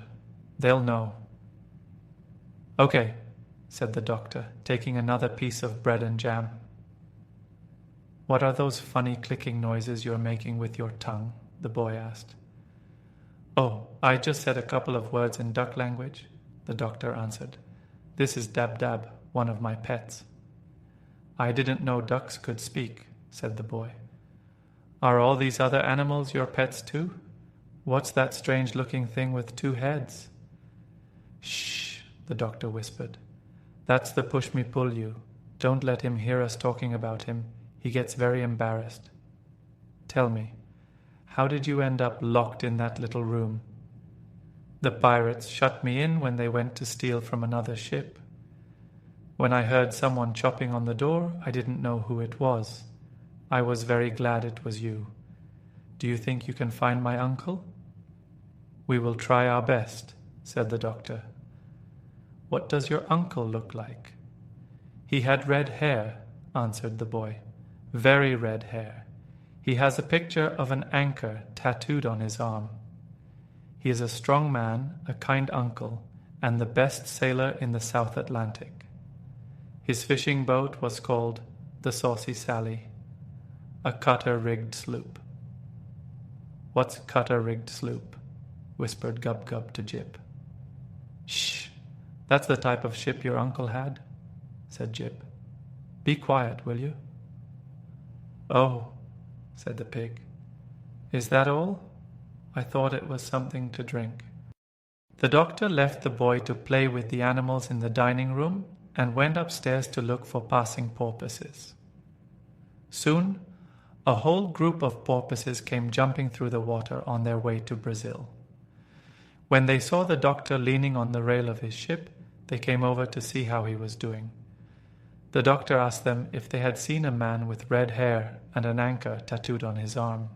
They'll know. Okay, said the doctor, taking another piece of bread and jam. What are those funny clicking noises you're making with your tongue? The boy asked. Oh, I just said a couple of words in duck language, the doctor answered. This is Dab-Dab, one of my pets. I didn't know ducks could speak, said the boy. Are all these other animals your pets too? What's that strange-looking thing with 2 heads? Shh, the doctor whispered. That's the push-me-pull-you. Don't let him hear us talking about him. He gets very embarrassed. Tell me, how did you end up locked in that little room? The pirates shut me in when they went to steal from another ship. When I heard someone chopping on the door, I didn't know who it was. I was very glad it was you. Do you think you can find my uncle? We will try our best, said the doctor. What does your uncle look like? He had red hair, answered the boy. Very red hair. He has a picture of an anchor tattooed on his arm. He is a strong man, a kind uncle, and the best sailor in the South Atlantic. His fishing boat was called the Saucy Sally, a cutter-rigged sloop. What's cutter-rigged sloop? Whispered Gub-Gub to Jip. Shh, that's the type of ship your uncle had, said Jip. Be quiet, will you? "Oh," said the pig. "Is that all? I thought it was something to drink." The doctor left the boy to play with the animals in the dining room and went upstairs to look for passing porpoises. Soon, a whole group of porpoises came jumping through the water on their way to Brazil. When they saw the doctor leaning on the rail of his ship, they came over to see how he was doing. The doctor asked them if they had seen a man with red hair and an anchor tattooed on his arm.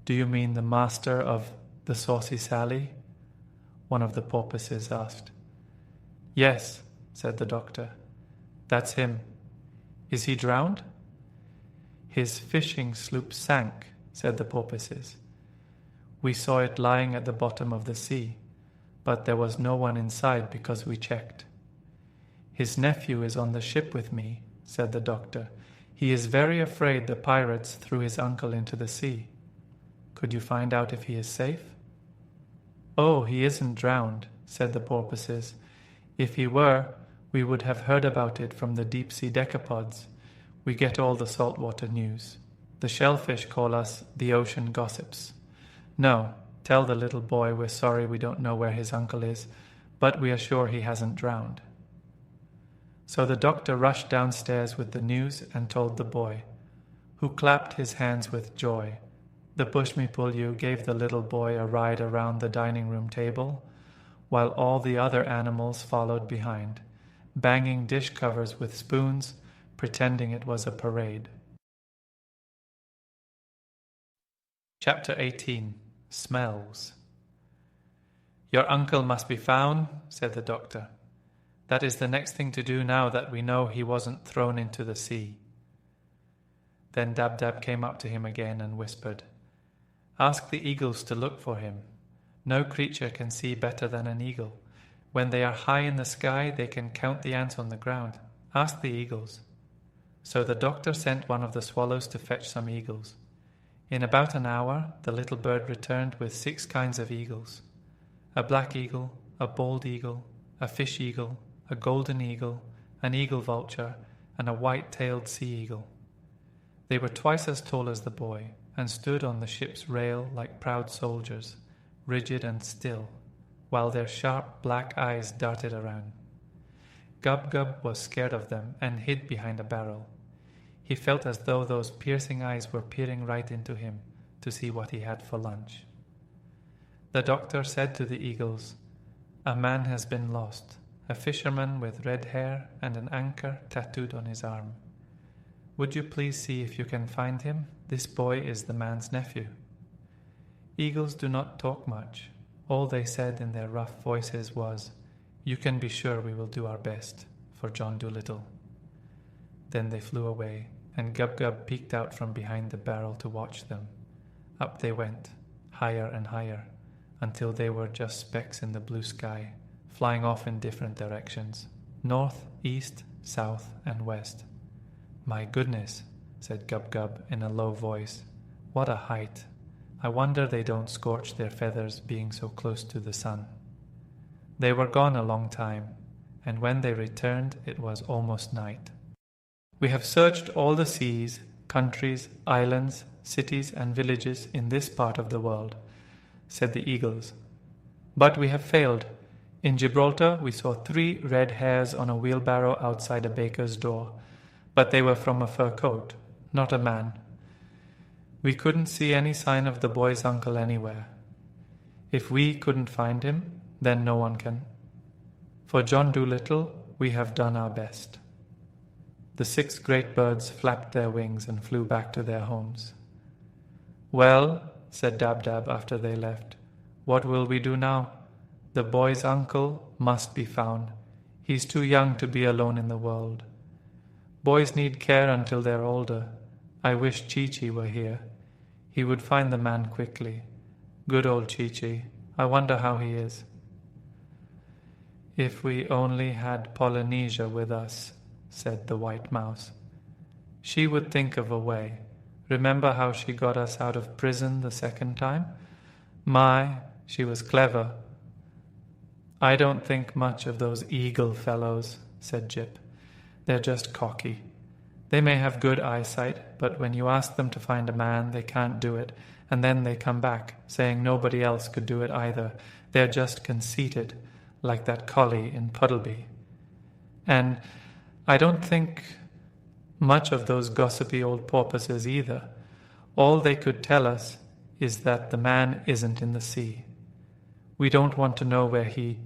"Do you mean the master of the Saucy Sally?" one of the porpoises asked. "Yes," said the doctor. "That's him. Is he drowned?" "His fishing sloop sank," said the porpoises. "We saw it lying at the bottom of the sea, but there was no one inside because we checked." "His nephew is on the ship with me," said the doctor. "He is very afraid the pirates threw his uncle into the sea. Could you find out if he is safe?" "Oh, he isn't drowned," said the porpoises. "If he were, we would have heard about it from the deep-sea decapods. We get all the saltwater news. The shellfish call us the ocean gossips. No, tell the little boy we're sorry we don't know where his uncle is, but we are sure he hasn't drowned." So the doctor rushed downstairs with the news and told the boy, who clapped his hands with joy. The Bushmi-Pulyu gave the little boy a ride around the dining room table, while all the other animals followed behind, banging dish covers with spoons, pretending it was a parade. Chapter 18. Smells. "Your uncle must be found," said the doctor. "That is the next thing to do now that we know he wasn't thrown into the sea." Then Dab-Dab came up to him again and whispered, "Ask the eagles to look for him. No creature can see better than an eagle. When they are high in the sky, they can count the ants on the ground. Ask the eagles." So the doctor sent one of the swallows to fetch some eagles. In about an hour, the little bird returned with 6 kinds of eagles: a black eagle, a bald eagle, a fish eagle, a golden eagle, an eagle vulture, and a white-tailed sea eagle. They were twice as tall as the boy, and stood on the ship's rail like proud soldiers, rigid and still, while their sharp black eyes darted around. Gub-Gub was scared of them and hid behind a barrel. He felt as though those piercing eyes were peering right into him to see what he had for lunch. The doctor said to the eagles, "A man has been lost, a fisherman with red hair and an anchor tattooed on his arm. Would you please see if you can find him? This boy is the man's nephew." Eagles do not talk much. All they said in their rough voices was, "You can be sure we will do our best for John Dolittle." Then they flew away, and Gub-Gub peeked out from behind the barrel to watch them. Up they went, higher and higher, until they were just specks in the blue sky, flying off in different directions, north, east, south, and west. "My goodness," said Gub-Gub in a low voice. "What a height! I wonder they don't scorch their feathers being so close to the sun." They were gone a long time, and when they returned it was almost night. "We have searched all the seas, countries, islands, cities, and villages in this part of the world," said the eagles. "But we have failed. In Gibraltar we saw 3 red hares on a wheelbarrow outside a baker's door, but they were from a fur coat, not a man. We couldn't see any sign of the boy's uncle anywhere. If we couldn't find him, then no one can. For John Dolittle, we have done our best." The 6 great birds flapped their wings and flew back to their homes. "Well," said Dab-Dab after they left, "what will we do now? The boy's uncle must be found. He's too young to be alone in the world. Boys need care until they're older. I wish Chi-Chi were here. He would find the man quickly. Good old Chi-Chi. I wonder how he is." "If we only had Polynesia with us," said the white mouse. "She would think of a way. Remember how she got us out of prison the second time? My, she was clever." "I don't think much of those eagle fellows," said Jip. "They're just cocky. They may have good eyesight, but when you ask them to find a man, they can't do it, and then they come back, saying nobody else could do it either. They're just conceited, like that collie in Puddleby. And I don't think much of those gossipy old porpoises either. All they could tell us is that the man isn't in the sea. We don't want to know where he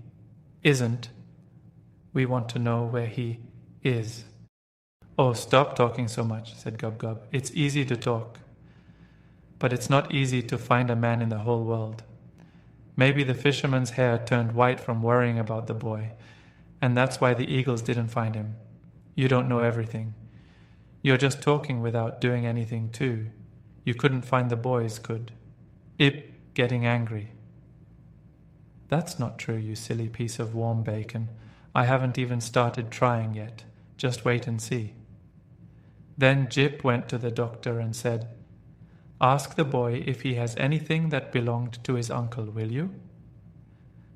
isn't. We want to know where he is. Oh, stop talking so much, said Gub-Gub. It's easy to talk, but it's not easy to find a man in the whole world. Maybe the fisherman's hair turned white from worrying about the boy, and that's why the eagles didn't find him. You don't know everything. You're just talking without doing anything too. You couldn't find the boys, could? Ip getting angry. That's not true, you silly piece of warm bacon. I haven't even started trying yet. Just wait and see. Then Jip went to the doctor and said, "Ask the boy if he has anything that belonged to his uncle, will you?"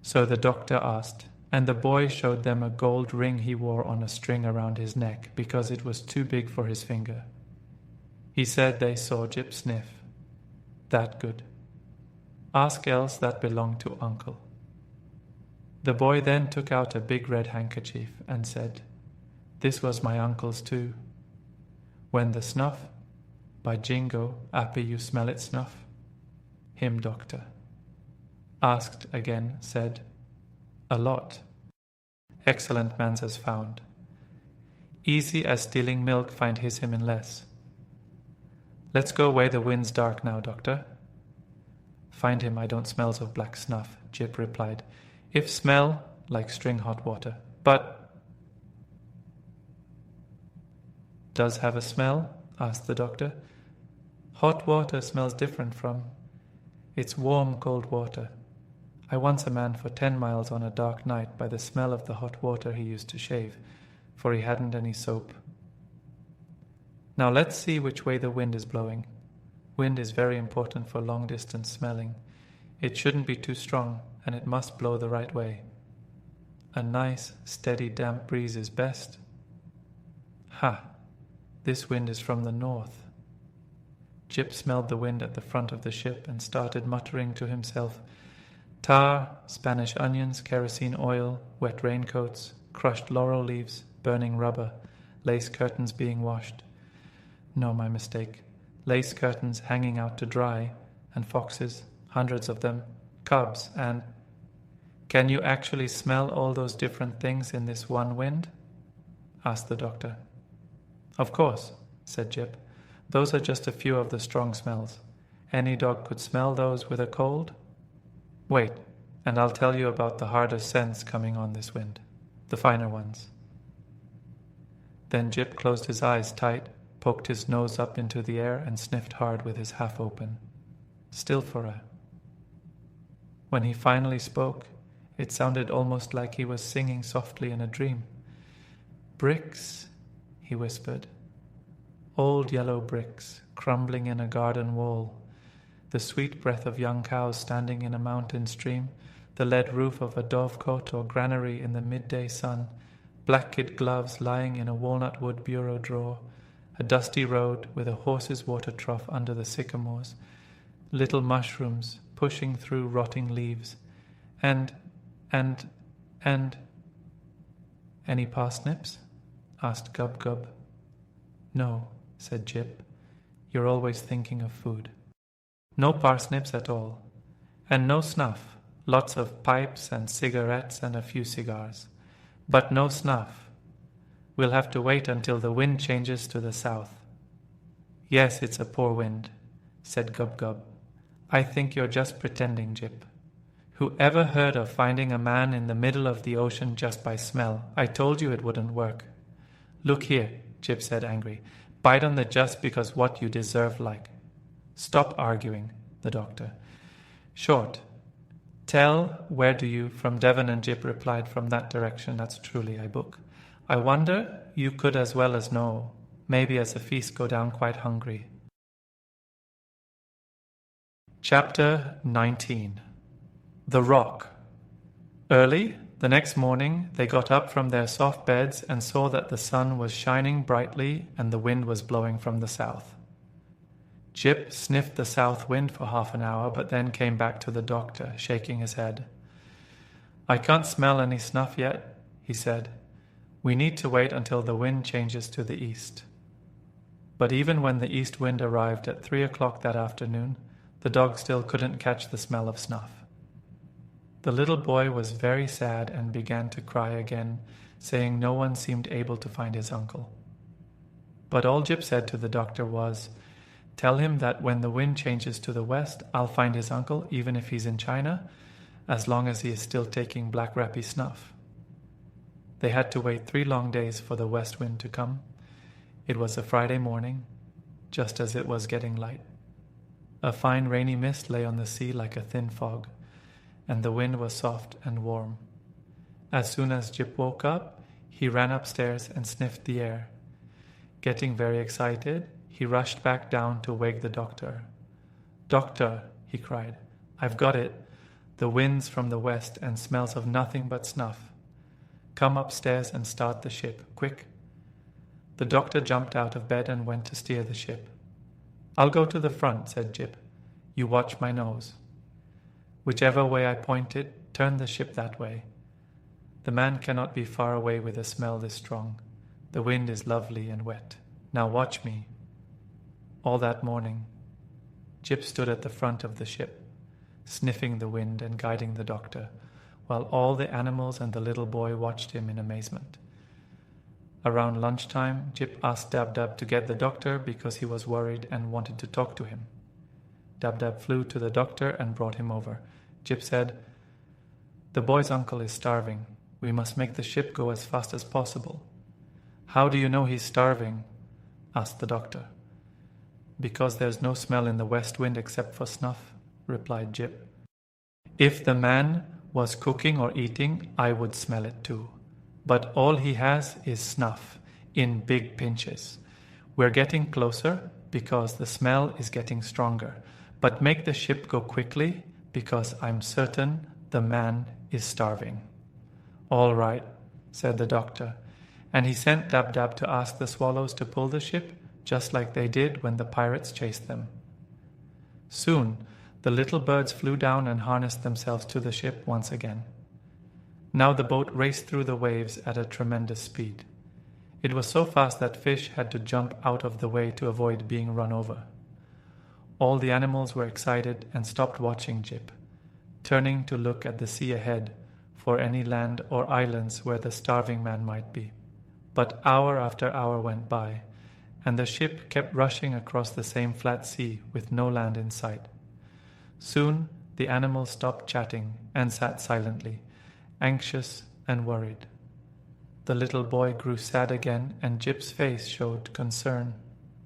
So the doctor asked, and the boy showed them a gold ring he wore on a string around his neck because it was too big for his finger. He said they saw Jip sniff. That good. Ask else that belonged to uncle. The boy then took out a big red handkerchief and said, "This was my uncle's too. When the snuff, by jingo, happy you smell it snuff. Him doctor." Asked again, said, "A lot. Excellent mans has found. Easy as stealing milk find him in less. Let's go where the wind's dark now, doctor." "Find him, I don't smells of black snuff," Jip replied. "If smell, like string hot water. But does have a smell?" asked the doctor. "Hot water smells different from. It's warm, cold water. I once a man for 10 miles on a dark night by the smell of the hot water he used to shave, for he hadn't any soap. Now let's see which way the wind is blowing. Wind is very important for long-distance smelling. It shouldn't be too strong, and it must blow the right way. A nice, steady, damp breeze is best. Ha! This wind is from the north." Jip smelled the wind at the front of the ship and started muttering to himself, "Tar, Spanish onions, kerosene oil, wet raincoats, crushed laurel leaves, burning rubber, lace curtains being washed. No, my mistake. Lace curtains hanging out to dry, and foxes, hundreds of them, cubs, and—" "Can you actually smell all those different things in this one wind?" asked the doctor. "Of course," said Jip. "Those are just a few of the strong smells. Any dog could smell those with a cold. Wait, and I'll tell you about the harder scents coming on this wind, the finer ones." Then Jip closed his eyes tight, poked his nose up into the air, and sniffed hard with his half open. Still for a. When he finally spoke, it sounded almost like he was singing softly in a dream. "Bricks," he whispered. "Old yellow bricks, crumbling in a garden wall. The sweet breath of young cows standing in a mountain stream. The lead roof of a dovecote or granary in the midday sun. Black kid gloves lying in a walnut wood bureau drawer. A dusty road with a horse's water trough under the sycamores. Little mushrooms pushing through rotting leaves. And... Any parsnips?" asked Gub-Gub. "No," said Jip. "You're always thinking of food. No parsnips at all. And no snuff. Lots of pipes and cigarettes and a few cigars. But no snuff. We'll have to wait until the wind changes to the south." "Yes, it's a poor wind," said Gub-Gub. "I think you're just pretending, Jip. Who ever heard of finding a man in the middle of the ocean just by smell? I told you it wouldn't work." "Look here," Jip said angry. "Bite on the just because what you deserve like." "Stop arguing," the doctor. "Short. Tell, where do you?" From Devon, and Jip replied, "From that direction, that's truly I book. I wonder you could as well as know. Maybe as a feast go down quite hungry." Chapter 19. The Rock. Early, The next morning they got up from their soft beds and saw that the sun was shining brightly and the wind was blowing from the south. Jip sniffed the south wind for half an hour, but then came back to the doctor, shaking his head. "I can't smell any snuff yet," he said. "We need to wait until the wind changes to the east." But even when the east wind arrived at 3 o'clock that afternoon, the dog still couldn't catch the smell of snuff. The little boy was very sad and began to cry again, saying no one seemed able to find his uncle. But all Jip said to the doctor was, "Tell him that when the wind changes to the west, I'll find his uncle even if he's in China, as long as he is still taking black rappy snuff." They had to wait 3 long days for the west wind to come. It was a Friday morning, just as it was getting light. A fine rainy mist lay on the sea like a thin fog, and the wind was soft and warm. As soon as Jip woke up, he ran upstairs and sniffed the air. Getting very excited, he rushed back down to wake the doctor. "Doctor," he cried, "I've got it. The wind's from the west and smells of nothing but snuff. Come upstairs and start the ship, quick." The doctor jumped out of bed and went to steer the ship. "I'll go to the front," said Jip. "You watch my nose. Whichever way I point it, turn the ship that way. The man cannot be far away with a smell this strong. The wind is lovely and wet. Now watch me." All that morning, Jip stood at the front of the ship, sniffing the wind and guiding the doctor, while all the animals and the little boy watched him in amazement. Around lunchtime, Jip asked Dab-Dab to get the doctor because he was worried and wanted to talk to him. Dab-Dab flew to the doctor and brought him over. Jip said, "The boy's uncle is starving. We must make the ship go as fast as possible." "How do you know he's starving?" asked the doctor. "Because there's no smell in the west wind except for snuff," replied Jip. "If the man was cooking or eating, I would smell it too. But all he has is snuff, in big pinches. We're getting closer because the smell is getting stronger. But make the ship go quickly because I'm certain the man is starving." "All right," said the doctor, and he sent Dab-Dab to ask the swallows to pull the ship, just like they did when the pirates chased them. Soon, the little birds flew down and harnessed themselves to the ship once again. Now the boat raced through the waves at a tremendous speed. It was so fast that fish had to jump out of the way to avoid being run over. All the animals were excited and stopped watching Jip, turning to look at the sea ahead for any land or islands where the starving man might be. But hour after hour went by, and the ship kept rushing across the same flat sea with no land in sight. Soon the animals stopped chatting and sat silently, anxious and worried. The little boy grew sad again, and Jip's face showed concern.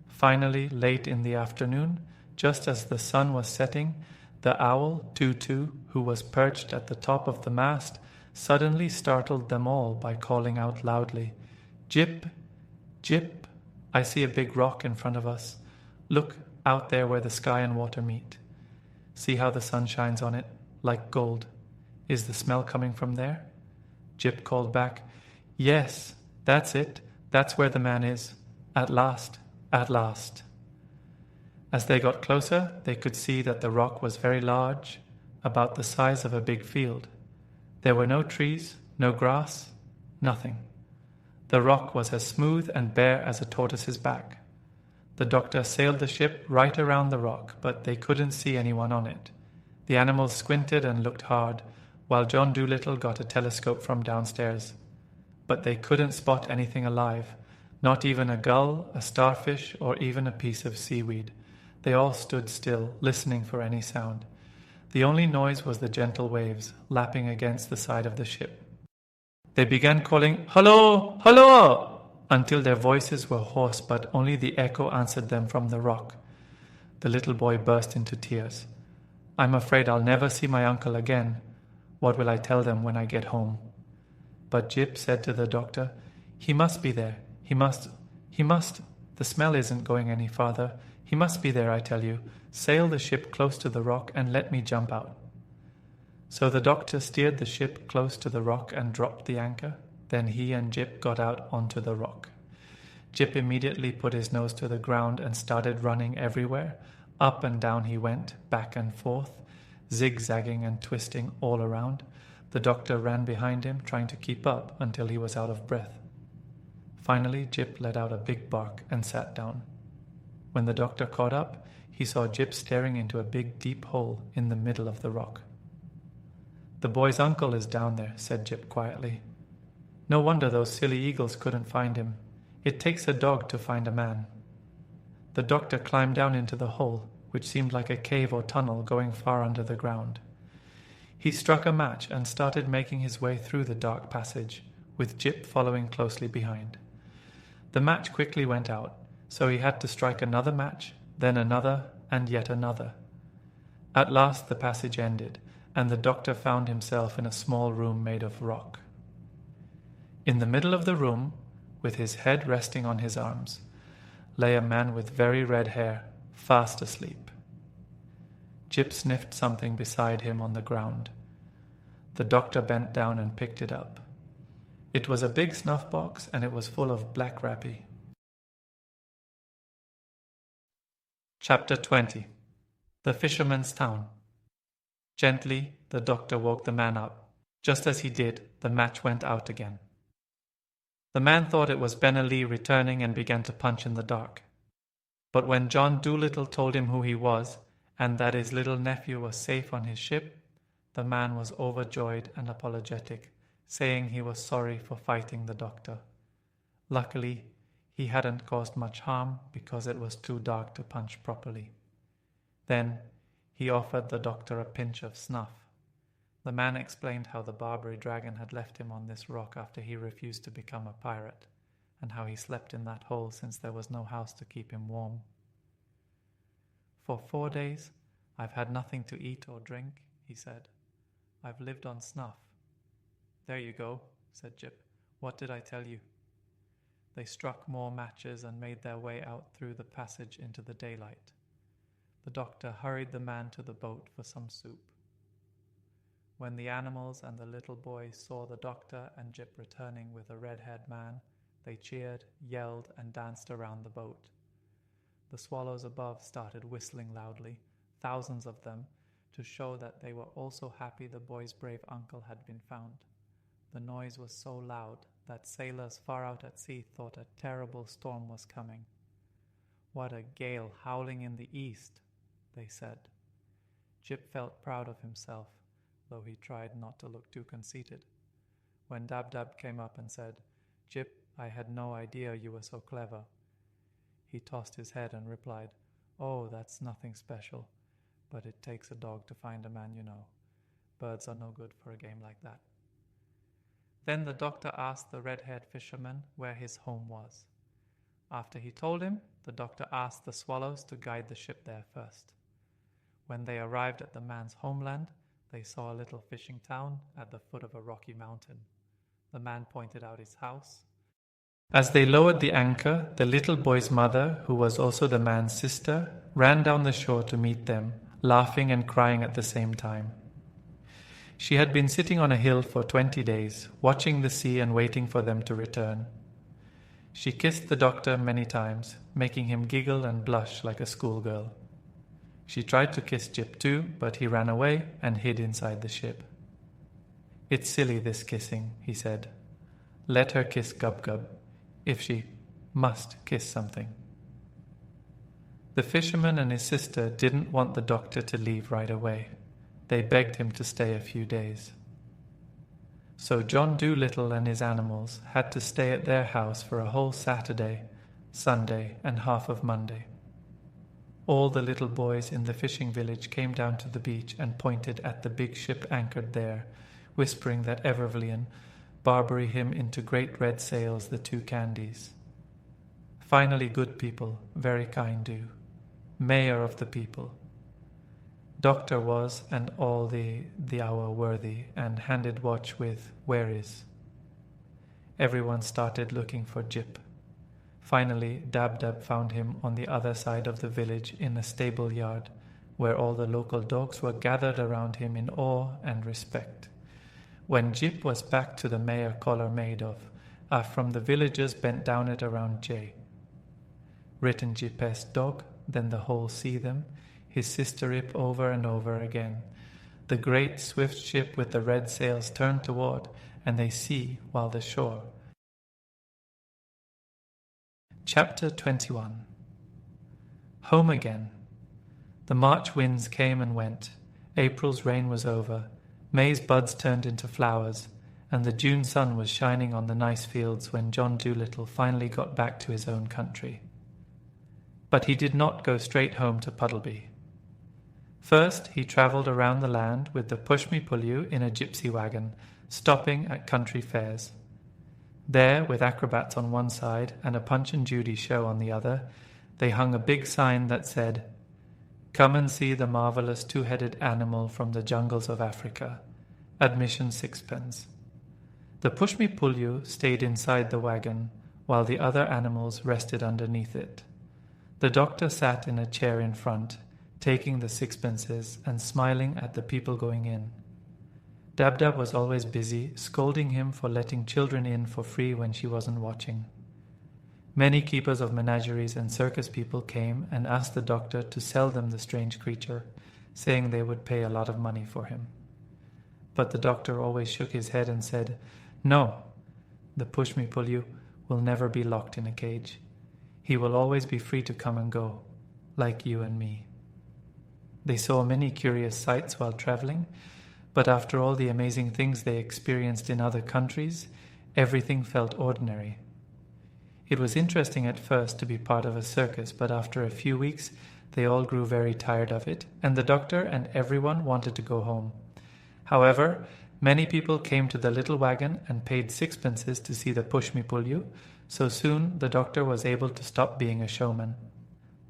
Finally, late in the afternoon, just as the sun was setting, the owl, Tutu, who was perched at the top of the mast, suddenly startled them all by calling out loudly, "Jip, Jip, I see a big rock in front of us. Look out there where the sky and water meet. See how the sun shines on it, like gold. Is the smell coming from there?" Jip called back, "Yes, that's it. That's where the man is. At last, at last." As they got closer, they could see that the rock was very large, about the size of a big field. There were no trees, no grass, nothing. The rock was as smooth and bare as a tortoise's back. The doctor sailed the ship right around the rock, but they couldn't see anyone on it. The animals squinted and looked hard, while John Dolittle got a telescope from downstairs. But they couldn't spot anything alive, not even a gull, a starfish, or even a piece of seaweed. They all stood still, listening for any sound. The only noise was the gentle waves lapping against the side of the ship. They began calling, "Hello! Hello!" until their voices were hoarse, but only the echo answered them from the rock. The little boy burst into tears. "I'm afraid I'll never see my uncle again. What will I tell them when I get home?" But Jip said to the doctor, "He must be there. He must. The smell isn't going any farther. He must be there, I tell you. Sail the ship close to the rock and let me jump out." So the doctor steered the ship close to the rock and dropped the anchor. Then he and Jip got out onto the rock. Jip immediately put his nose to the ground and started running everywhere. Up and down he went, back and forth, zigzagging and twisting all around. The doctor ran behind him, trying to keep up until he was out of breath. Finally, Jip let out a big bark and sat down. When the doctor caught up, he saw Jip staring into a big deep hole in the middle of the rock. "The boy's uncle is down there," said Jip quietly. "No wonder those silly eagles couldn't find him. It takes a dog to find a man." The doctor climbed down into the hole, which seemed like a cave or tunnel going far under the ground. He struck a match and started making his way through the dark passage, with Jip following closely behind. The match quickly went out, so he had to strike another match, then another, and yet another. At last the passage ended, and the doctor found himself in a small room made of rock. In the middle of the room, with his head resting on his arms, lay a man with very red hair, fast asleep. Jip sniffed something beside him on the ground. The doctor bent down and picked it up. It was a big snuff box, and it was full of black rappy. Chapter 20. The Fisherman's Town. Gently, the doctor woke the man up. Just as he did, the match went out again. The man thought it was Ben-Ali returning and began to punch in the dark. But when John Dolittle told him who he was, and that his little nephew was safe on his ship, the man was overjoyed and apologetic, saying he was sorry for fighting the doctor. Luckily, he hadn't caused much harm because it was too dark to punch properly. Then he offered the doctor a pinch of snuff. The man explained how the Barbary dragon had left him on this rock after he refused to become a pirate, and how he slept in that hole since there was no house to keep him warm. "For 4 days, I've had nothing to eat or drink," he said. "I've lived on snuff." "There you go," said Jip. "What did I tell you?" They struck more matches and made their way out through the passage into the daylight. The doctor hurried the man to the boat for some soup. When the animals and the little boy saw the doctor and Jip returning with a red-haired man, they cheered, yelled, and danced around the boat. The swallows above started whistling loudly, thousands of them, to show that they were also happy the boy's brave uncle had been found. The noise was so loud that sailors far out at sea thought a terrible storm was coming. "What a gale howling in the east," they said. Jip felt proud of himself, though he tried not to look too conceited. When Dab-Dab came up and said, "Jip, I had no idea you were so clever," he tossed his head and replied, "Oh, that's nothing special, but it takes a dog to find a man, you know. Birds are no good for a game like that." Then the doctor asked the red-haired fisherman where his home was. After he told him, the doctor asked the swallows to guide the ship there first. When they arrived at the man's homeland, they saw a little fishing town at the foot of a rocky mountain. The man pointed out his house. As they lowered the anchor, the little boy's mother, who was also the man's sister, ran down the shore to meet them, laughing and crying at the same time. She had been sitting on a hill for 20 days, watching the sea and waiting for them to return. She kissed the doctor many times, making him giggle and blush like a schoolgirl. She tried to kiss Jip too, but he ran away and hid inside the ship. "It's silly, this kissing," he said. "Let her kiss Gub-Gub, if she must kiss something." The fisherman and his sister didn't want the doctor to leave right away. They begged him to stay a few days. So John Dolittle and his animals had to stay at their house for a whole Saturday, Sunday, and half of Monday. All the little boys in the fishing village came down to the beach and pointed at the big ship anchored there, whispering that Evervlian, Barbary him into great red sails the two candies. Finally good people, very kind do. Mayor of the people. Doctor was, and all the hour worthy, and handed watch with "Where is?" Everyone started looking for Jip. Finally, Dab-Dab found him on the other side of the village in a stable yard, where all the local dogs were gathered around him in awe and respect. When Jip was back to the mayor collar made of, from the villagers bent down it around J. Written Jip's dog, then the whole see them, his sister Ip over and over again. The great swift ship with the red sails turned toward, and they see while the shore. Chapter 21. Home again. The March winds came and went. April's rain was over. May's buds turned into flowers, and the June sun was shining on the nice fields when John Dolittle finally got back to his own country. But he did not go straight home to Puddleby. First, he travelled around the land with the push-me-pull-you in a gypsy wagon, stopping at country fairs. There, with acrobats on one side and a Punch and Judy show on the other, they hung a big sign that said, "Come and see the marvellous two-headed animal from the jungles of Africa. Admission 6 pence." The push-me-pull-you stayed inside the wagon, while the other animals rested underneath it. The doctor sat in a chair in front, taking the 6 pences and smiling at the people going in. Dab-Dab was always busy, scolding him for letting children in for free when she wasn't watching. Many keepers of menageries and circus people came and asked the doctor to sell them the strange creature, saying they would pay a lot of money for him. But the doctor always shook his head and said, "No, the push-me-pull-you will never be locked in a cage. He will always be free to come and go, like you and me." They saw many curious sights while traveling, but after all the amazing things they experienced in other countries, everything felt ordinary. It was interesting at first to be part of a circus, but after a few weeks they all grew very tired of it, and the doctor and everyone wanted to go home. However, many people came to the little wagon and paid 6 pences to see the push-me-pull-you, so soon the doctor was able to stop being a showman.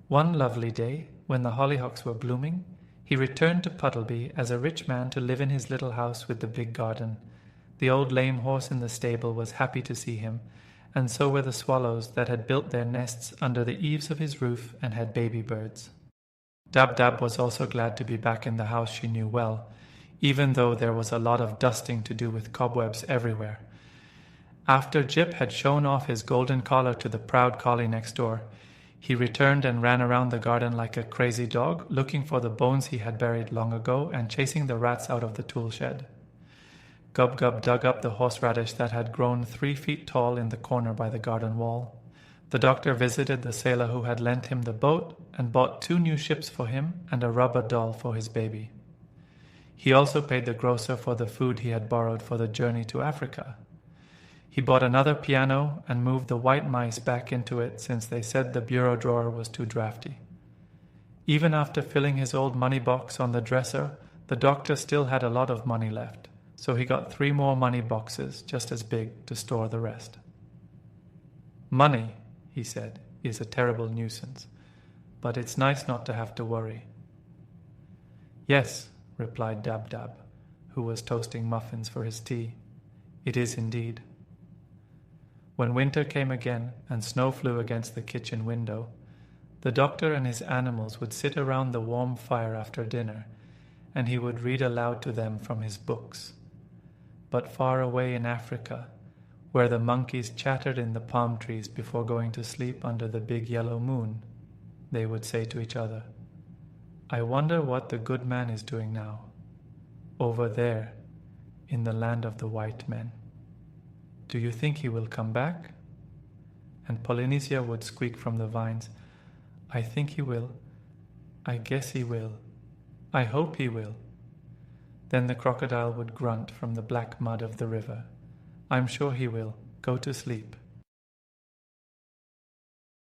One lovely day, when the hollyhocks were blooming, he returned to Puddleby as a rich man to live in his little house with the big garden. The old lame horse in the stable was happy to see him, and so were the swallows that had built their nests under the eaves of his roof and had baby birds. Dab-Dab was also glad to be back in the house she knew well, even though there was a lot of dusting to do with cobwebs everywhere. After Jip had shown off his golden collar to the proud collie next door, he returned and ran around the garden like a crazy dog, looking for the bones he had buried long ago and chasing the rats out of the tool shed. Gub-Gub dug up the horseradish that had grown 3 feet tall in the corner by the garden wall. The doctor visited the sailor who had lent him the boat and bought 2 new ships for him and a rubber doll for his baby. He also paid the grocer for the food he had borrowed for the journey to Africa. He bought another piano and moved the white mice back into it since they said the bureau drawer was too drafty. Even after filling his old money box on the dresser, the doctor still had a lot of money left, so he got 3 more money boxes, just as big, to store the rest. "Money," he said, "is a terrible nuisance, but it's nice not to have to worry." "Yes," replied Dab-Dab, who was toasting muffins for his tea. "It is indeed." When winter came again and snow flew against the kitchen window, the doctor and his animals would sit around the warm fire after dinner, and he would read aloud to them from his books. But far away in Africa, where the monkeys chattered in the palm trees before going to sleep under the big yellow moon, they would say to each other, "I wonder what the good man is doing now, over there, in the land of the white men. Do you think he will come back?" And Polynesia would squeak from the vines, "I think he will. I guess he will. I hope he will." Then the crocodile would grunt from the black mud of the river, "I'm sure he will. Go to sleep."